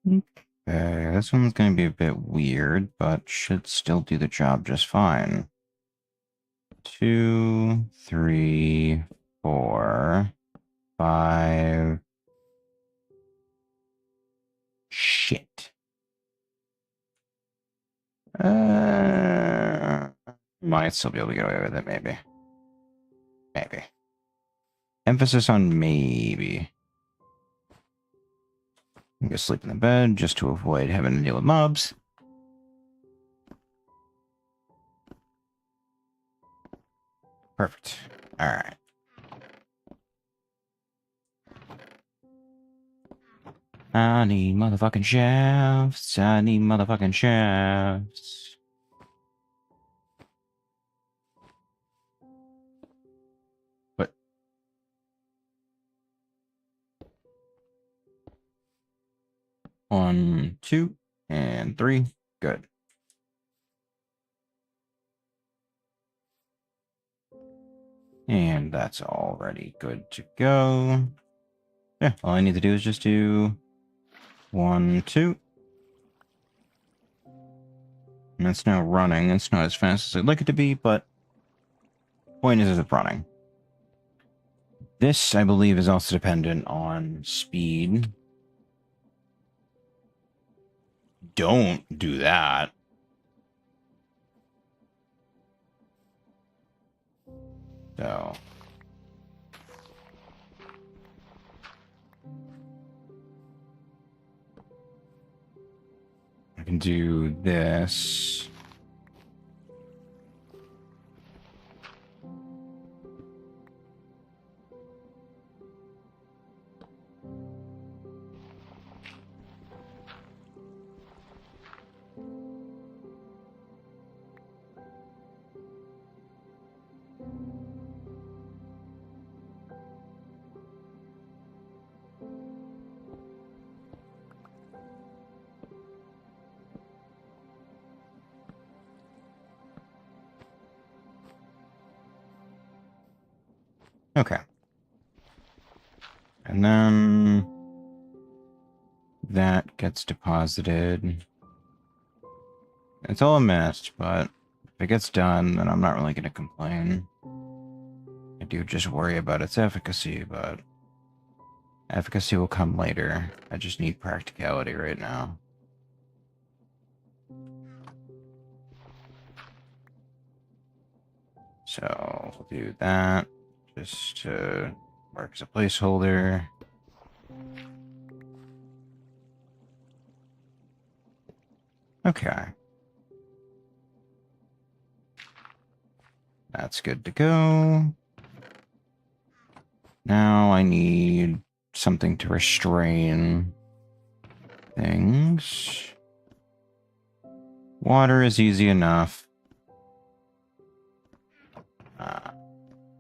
Okay, this one's going to be a bit weird, but should still do the job just fine. 2, 3, 4, 5. Shit. Might still be able to get away with it, maybe. Maybe. Emphasis on maybe. I'm gonna sleep in the bed just to avoid having to deal with mobs. Perfect. Alright. I need motherfucking shafts. I need motherfucking shafts. What? 1, 2, and 3. Good. And that's already good to go. Yeah, all I need to do is just do 1, 2. And it's now running. It's not as fast as I'd like it to be, but point is it's running. This, I believe, is also dependent on speed. Don't do that. So. I can do this. Okay. And then that gets deposited. It's all a mess, but if it gets done, then I'm not really going to complain. I do just worry about its efficacy, but efficacy will come later. I just need practicality right now. So we'll do that just to work as a placeholder. Okay. That's good to go. Now I need something to restrain things. Water is easy enough.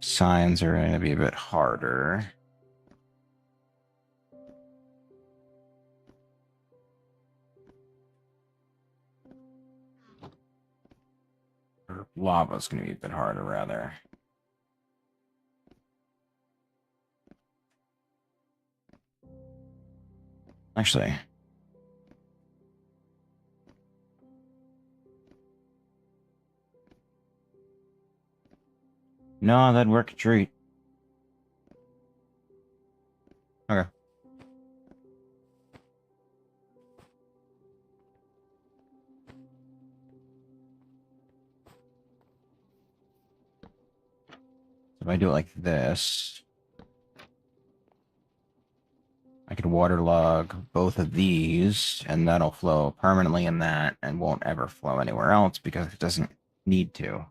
Signs are going to be a bit harder. Or lava's going to be a bit harder, rather. Actually, no, that'd work a treat. Okay. If I do it like this, I could waterlog both of these, and that'll flow permanently in that and won't ever flow anywhere else because it doesn't need to.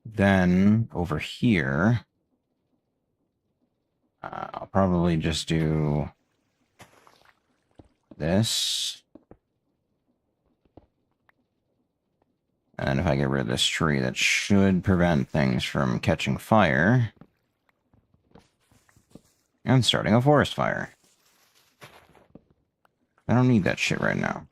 Then over here, I'll probably just do this. And if I get rid of this tree, that should prevent things from catching fire and starting a forest fire. I don't need that shit right now.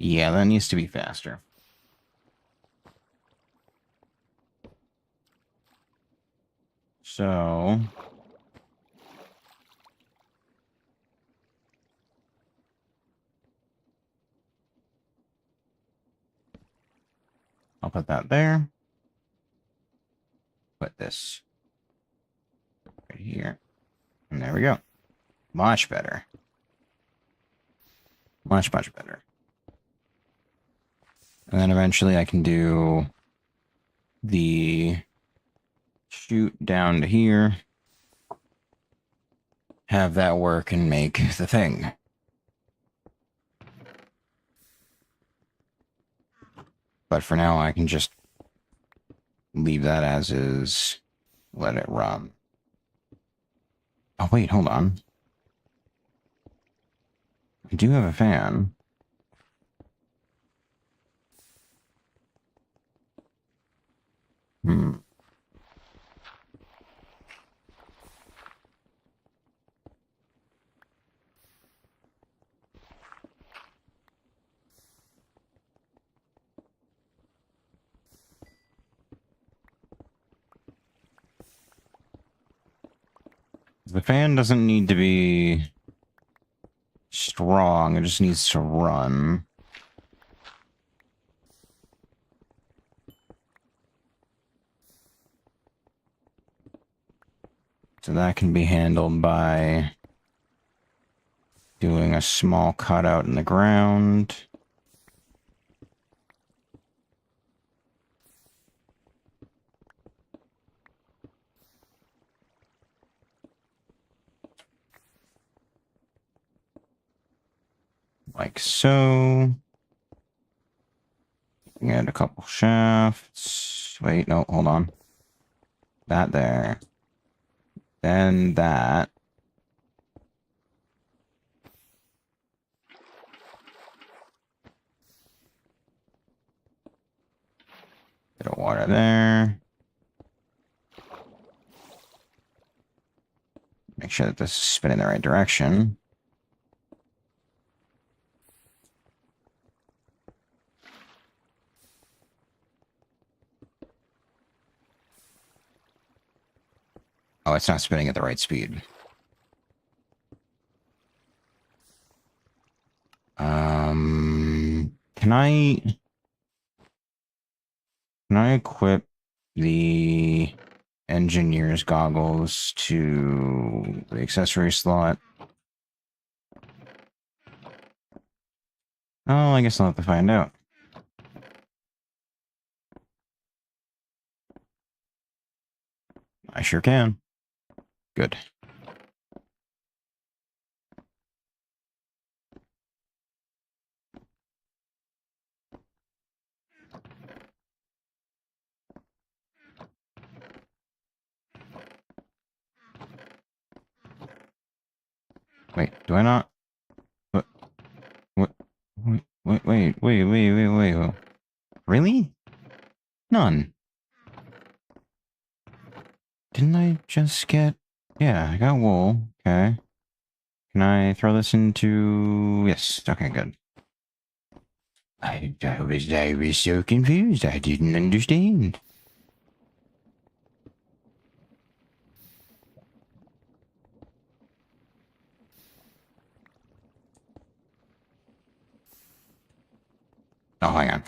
Yeah, that needs to be faster. So I'll put that there. Put this right here. And there we go. Much better. Much, much better. And then eventually I can do the shoot down to here. Have that work and make the thing. But for now, I can just leave that as is. Let it run. Oh, wait, hold on. I do have a fan. The fan doesn't need to be strong, it just needs to run. So that can be handled by doing a small cutout in the ground. Like so. Add a couple shafts. Wait, no, hold on. That there. Then that. Bit of water there. Make sure that this is spinning the right direction. Oh, it's not spinning at the right speed. Can I equip the engineer's goggles to the accessory slot? Oh, I guess I'll have to find out. I sure can. Good. Wait, do I not? What? What? Wait. Really? None. Didn't I just get... Yeah, I got wool. Okay. Can I throw this into... Yes. Okay, good. I was so confused. I didn't understand. Oh, hang on.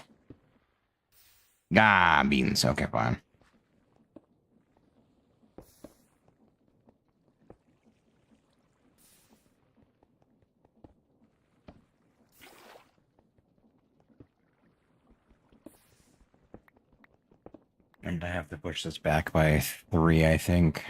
Ah, beans. Okay, fine. And I have to push this back by 3, I think.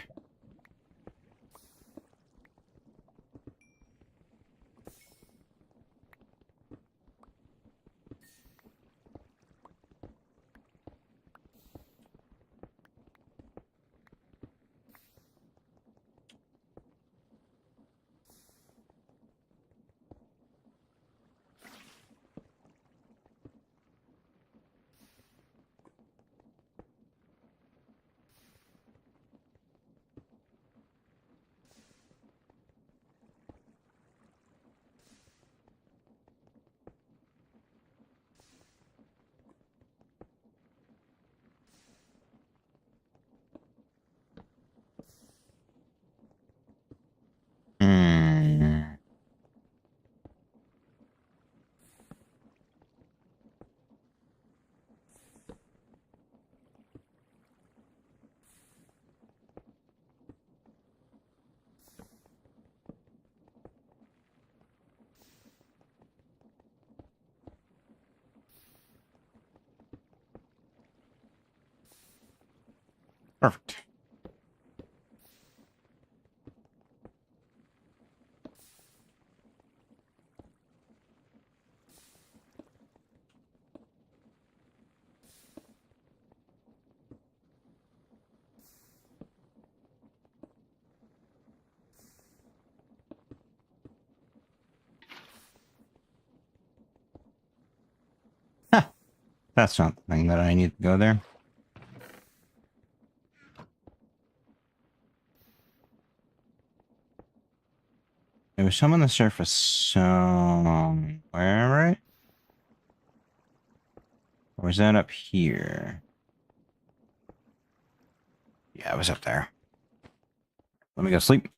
Hmm. Perfect. Huh. That's not the thing that I need to go there. There was some on the surface somewhere, right? Or was that up here? Yeah, it was up there. Let me go sleep.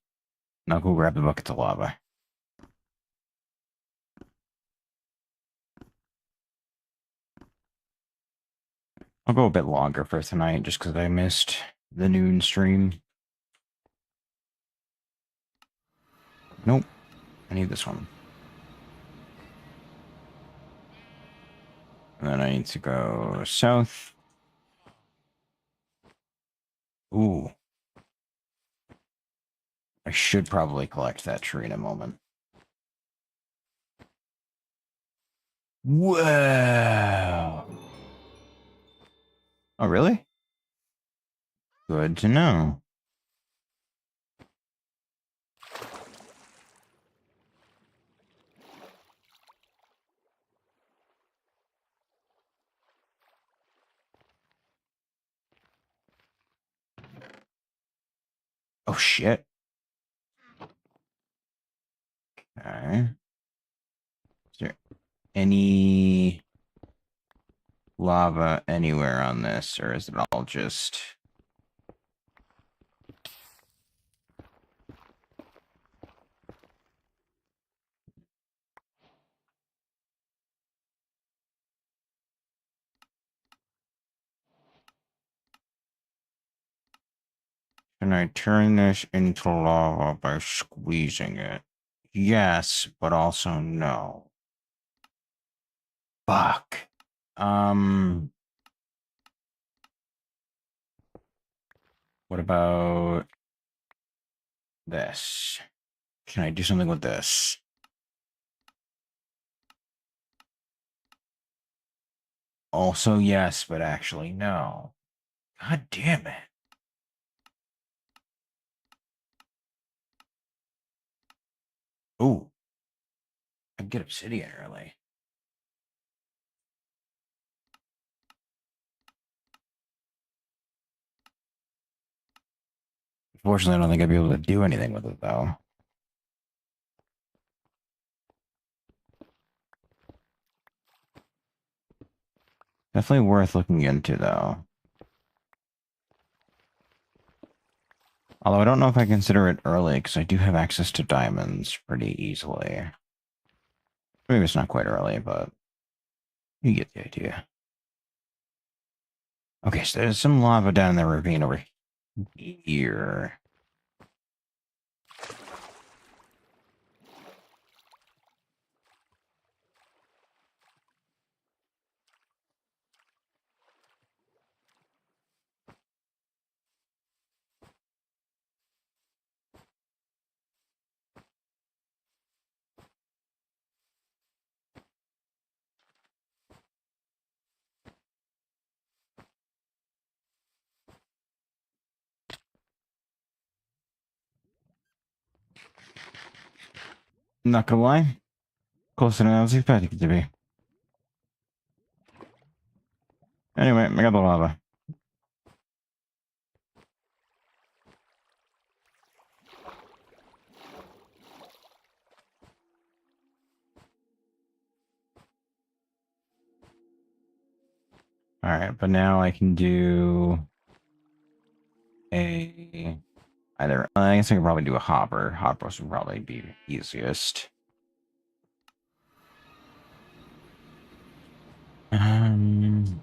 And I'll go grab the buckets of lava. I'll go a bit longer for tonight just because I missed the noon stream. Nope. I need this one. And then I need to go south. Ooh. I should probably collect that tree in a moment. Whoa. Oh, really? Good to know. Oh shit. Okay. Is there any lava anywhere on this, or is it all just... Can I turn this into lava by squeezing it? Yes, but also no. Fuck. What about this? Can I do something with this? Also yes, but actually no. God damn it. Ooh, I can get obsidian early. Unfortunately, I don't think I'd be able to do anything with it, though. Definitely worth looking into, though. Although I don't know if I consider it early, because I do have access to diamonds pretty easily. Maybe it's not quite early, but you get the idea. Okay, so there's some lava down in the ravine over here. Not gonna lie, closer than I was expecting it to be. Anyway, I got the lava. Alright, but now I can do a... Either... I guess I could probably do a hopper. Hoppers would probably be easiest. Um...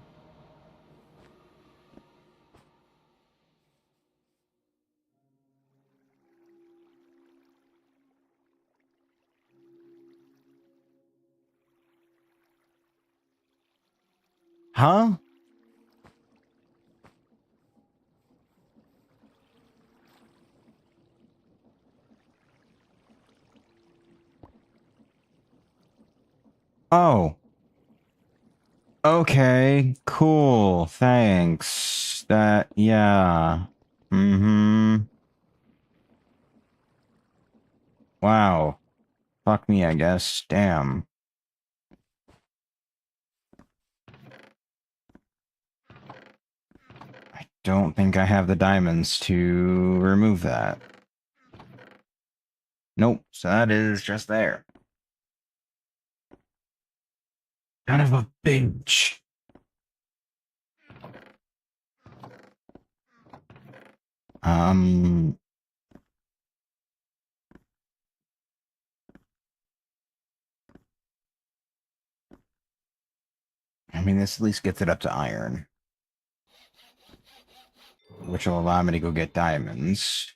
Huh? Oh. Okay, cool. Thanks. Yeah. Mm-hmm. Wow. Fuck me, I guess. Damn. I don't think I have the diamonds to remove that. Nope. So that is just there. Kind of a bitch. Um... I mean, this at least gets it up to iron. Which will allow me to go get diamonds.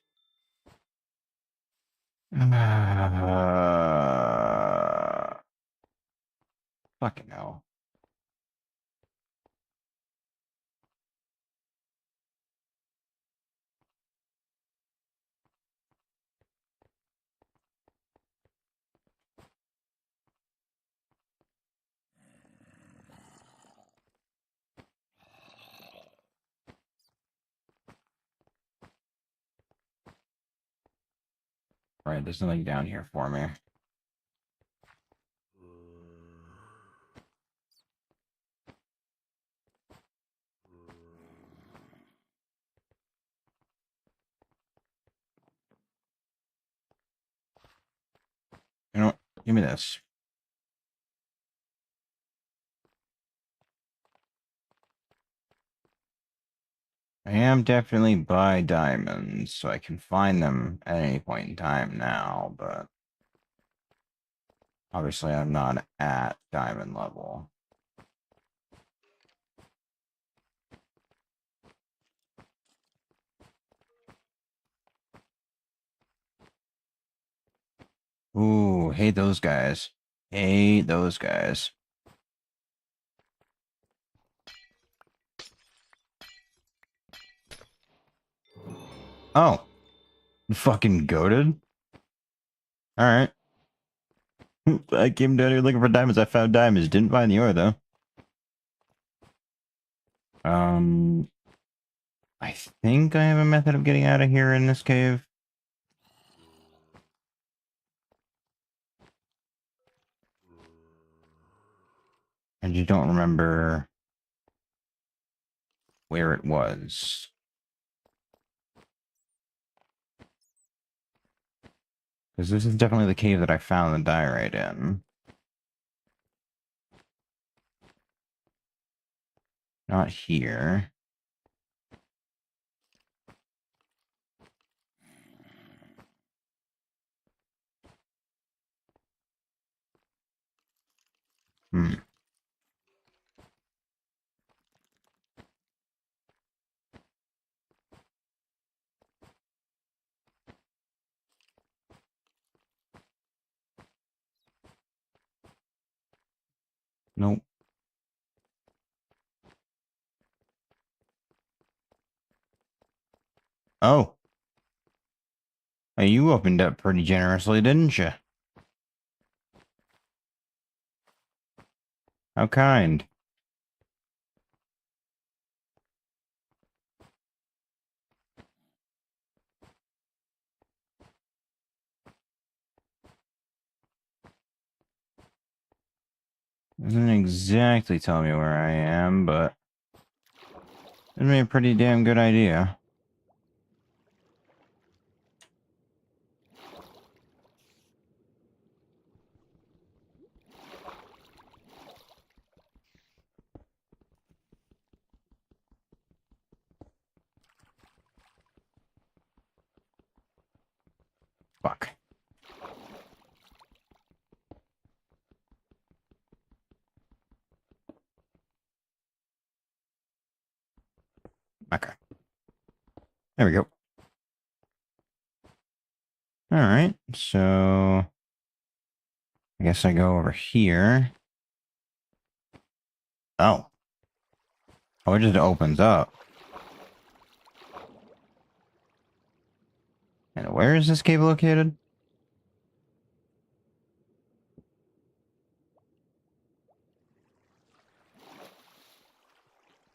Fucking hell. Right, there's nothing down here for me. Give me this. I am definitely by diamonds, so I can find them at any point in time now, but obviously I'm not at diamond level. Ooh, hate those guys. Hate those guys. Oh, fucking goated? Alright. I came down here looking for diamonds. I found diamonds. Didn't find the ore, though. I think I have a method of getting out of here in this cave. I just don't remember where it was. Because this is definitely the cave that I found the diorite in. Not here. Hmm. Nope. Oh. Hey, you opened up pretty generously, didn't you? How kind. Doesn't exactly tell me where I am, but gives me a pretty damn good idea. Fuck. Okay. There we go. Alright, so I guess I go over here. Oh. Oh, it just opens up. And where is this cave located?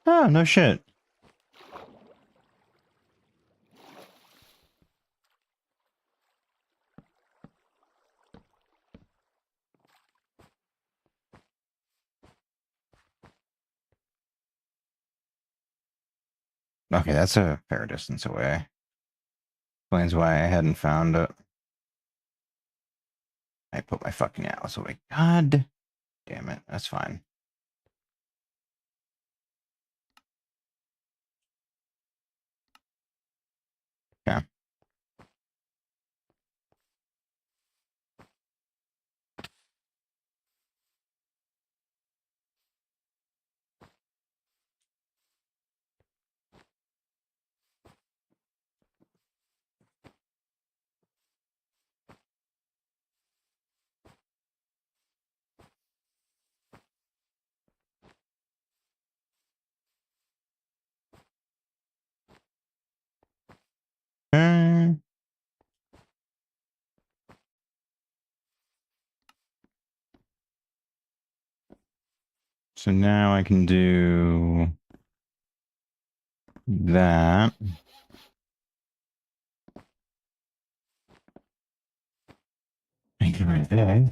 Oh, no shit. Okay, that's a fair distance away. Explains why I hadn't found it. I put my fucking atlas away. God damn it. That's fine. Okay. Uh, so now I can do that. Thank you right there.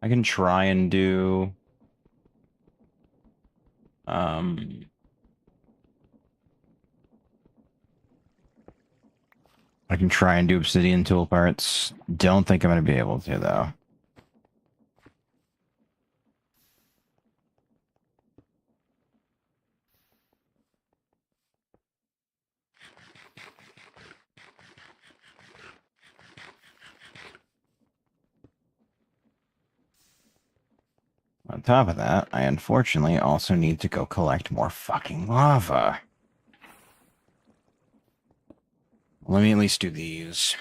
I can try and do um I can try and do obsidian tool parts. Don't think I'm going to be able to, though. On top of that, I unfortunately also need to go collect more fucking lava. Let me at least do these.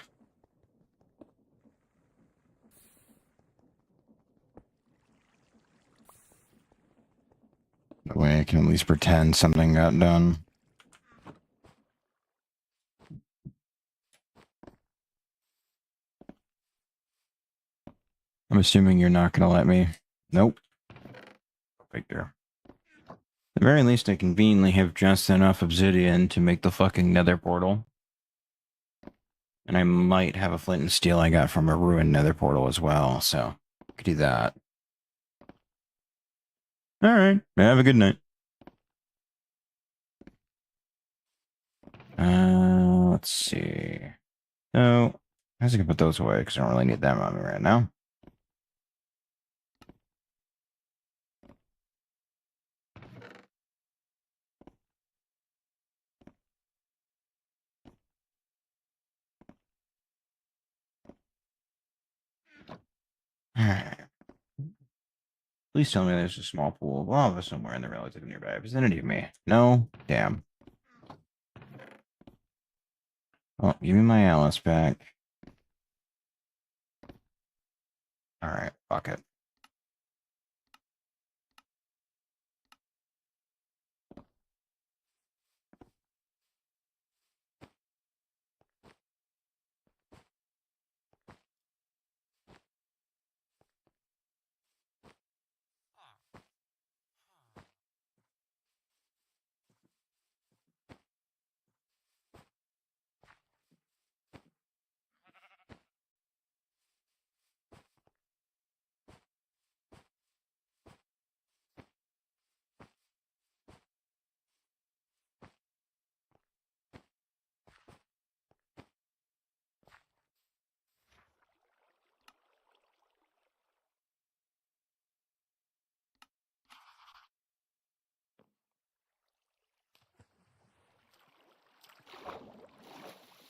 That way I can at least pretend something got done. I'm assuming you're not going to let me. Nope. Victor. At the very least, I conveniently have just enough obsidian to make the fucking nether portal. And I might have a flint and steel I got from a ruined nether portal as well, so I could do that. Alright, have a good night. Let's see. So, I guess I can put those away because I don't really need them on me right now. Alright. Please tell me there's a small pool of lava somewhere in the relative nearby vicinity of me. No? Damn. Oh, give me my Alice back. Alright, fuck it.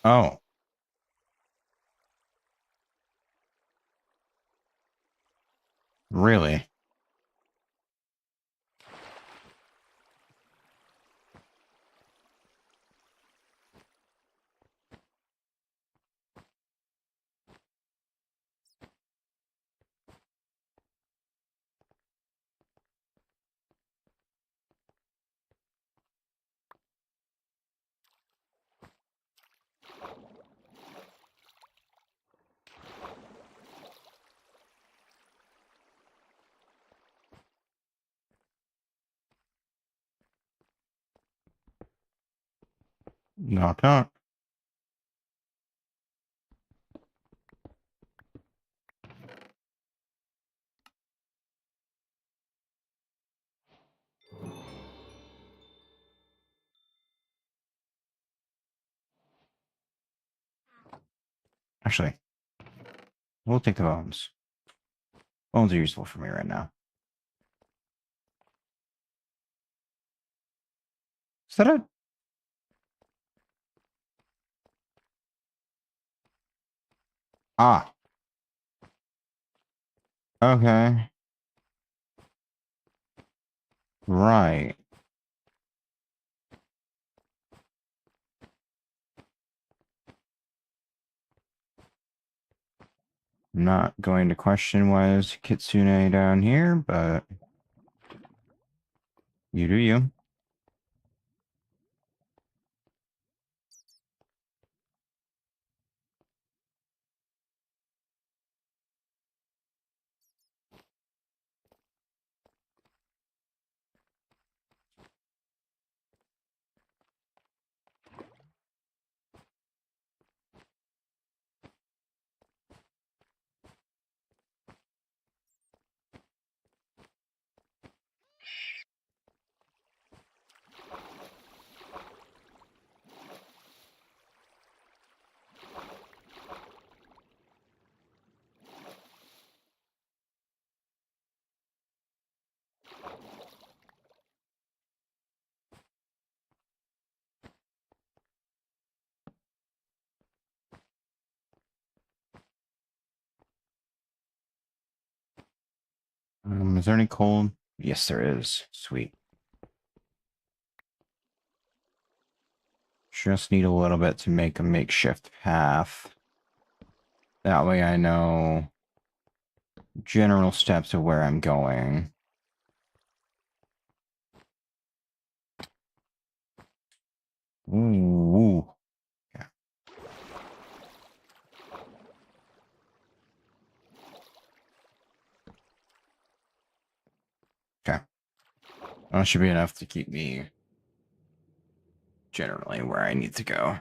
Oh, really? Knock knock. Actually, we'll take the bones. Bones are useful for me right now. Is that it? Ah, okay. Right. I'm not going to question why there's Kitsune down here, but you do you. Is there any coal? Yes, there is. Sweet. Just need a little bit to make a makeshift path. That way I know general steps of where I'm going. Ooh. Yeah. Okay. That should be enough to keep me generally where I need to go.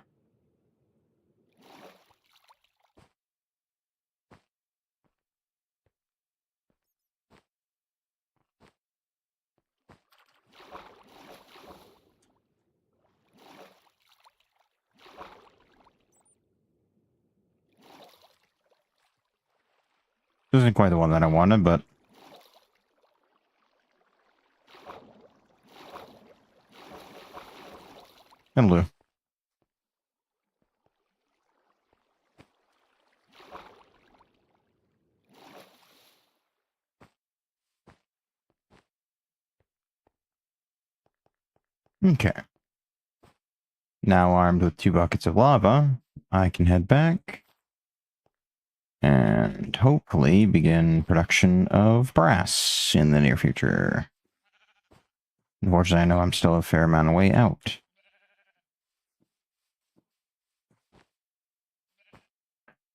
This isn't quite the one that I wanted, but it'll do. Okay. Now armed with 2 buckets of lava, I can head back and hopefully begin production of brass in the near future. Unfortunately, I know I'm still a fair amount of way out.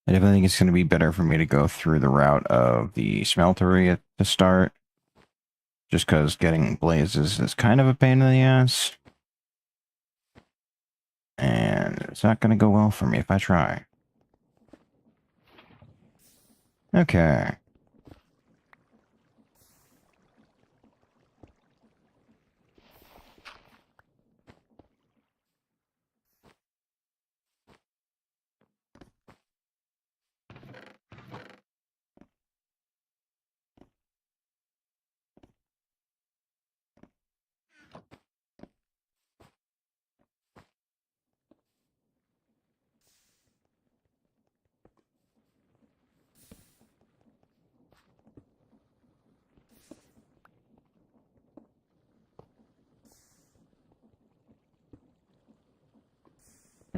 I definitely think it's going to be better for me to go through the route of the smeltery at the start. Just because getting blazes is kind of a pain in the ass. And it's not going to go well for me if I try. Okay.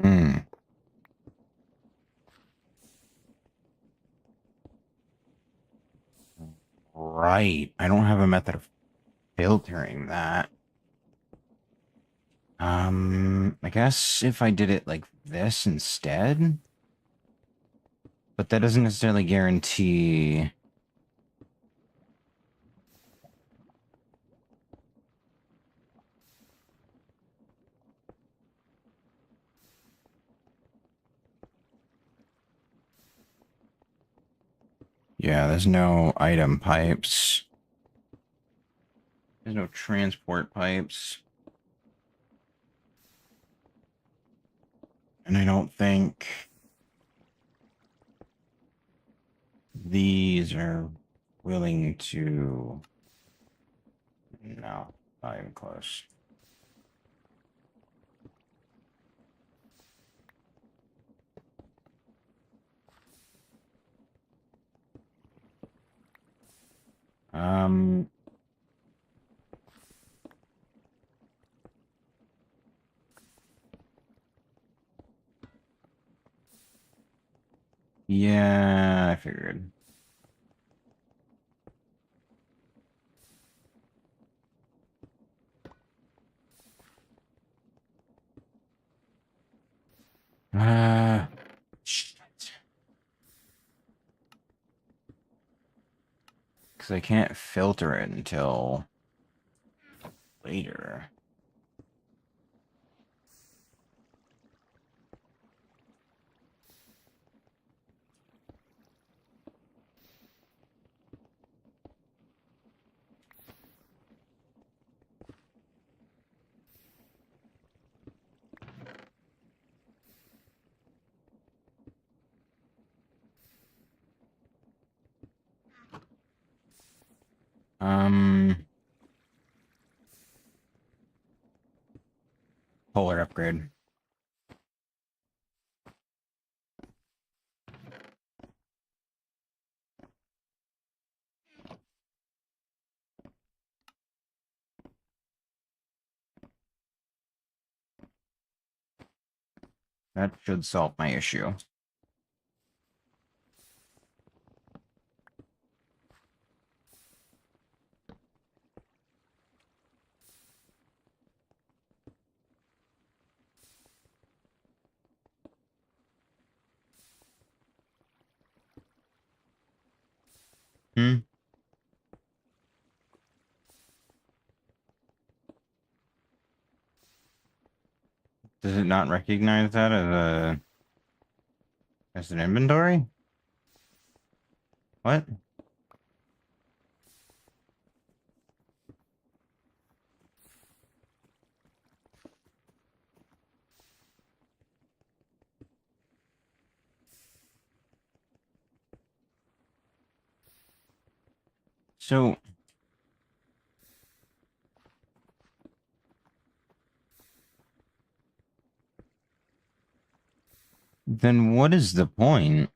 Hmm. Right. I don't have a method of filtering that. I guess if I did it like this instead, but that doesn't necessarily guarantee. Yeah, there's no item pipes. There's no transport pipes. And I don't think these are willing to... No, not even close. Um, yeah, I figured. Shit. Because I can't filter it until later. Um, polar upgrade. That should solve my issue. Hmm? Does it not recognize that as an inventory? What? So then what is the point?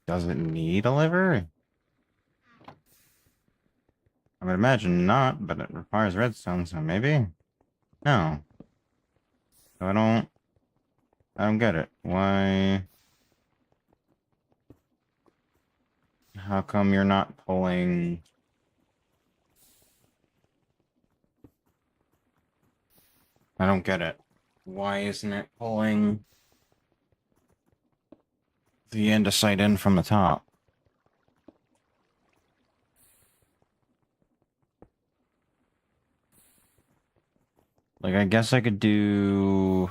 Does it need a liver? I would imagine not, but it requires redstone, so maybe? No. So I don't get it. Why? How come you're not pulling? I don't get it. Why isn't it pulling the andesite in from the top? Like, I guess I could do...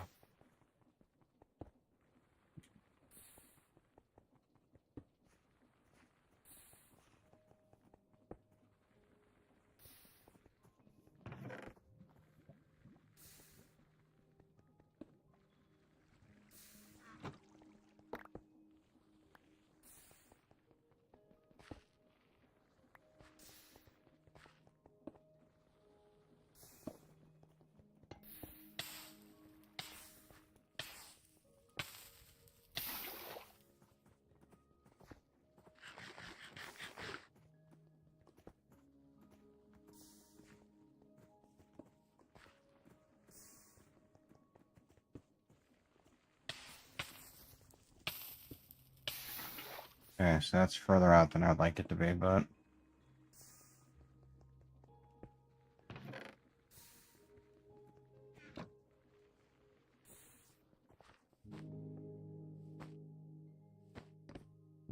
Okay, so that's further out than I'd like it to be, but...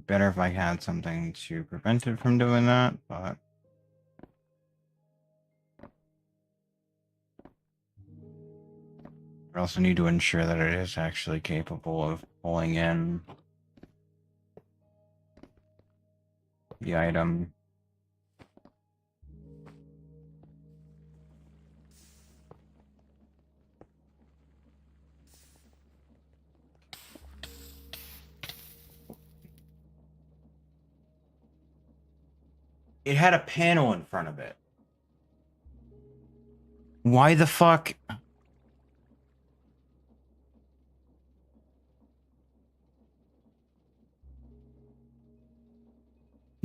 Better if I had something to prevent it from doing that, but... I also need to ensure that it is actually capable of pulling in the item. It had a panel in front of it. Why the fuck?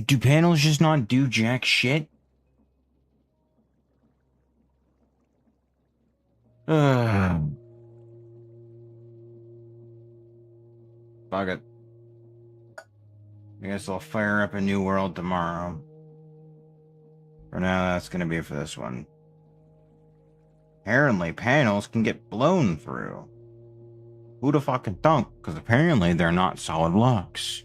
Do panels just not do jack shit? Ugh. Fuck it. I guess I'll fire up a new world tomorrow. For now, that's gonna be it for this one. Apparently, panels can get blown through. Who'da fucking thunk? Because apparently they're not solid blocks.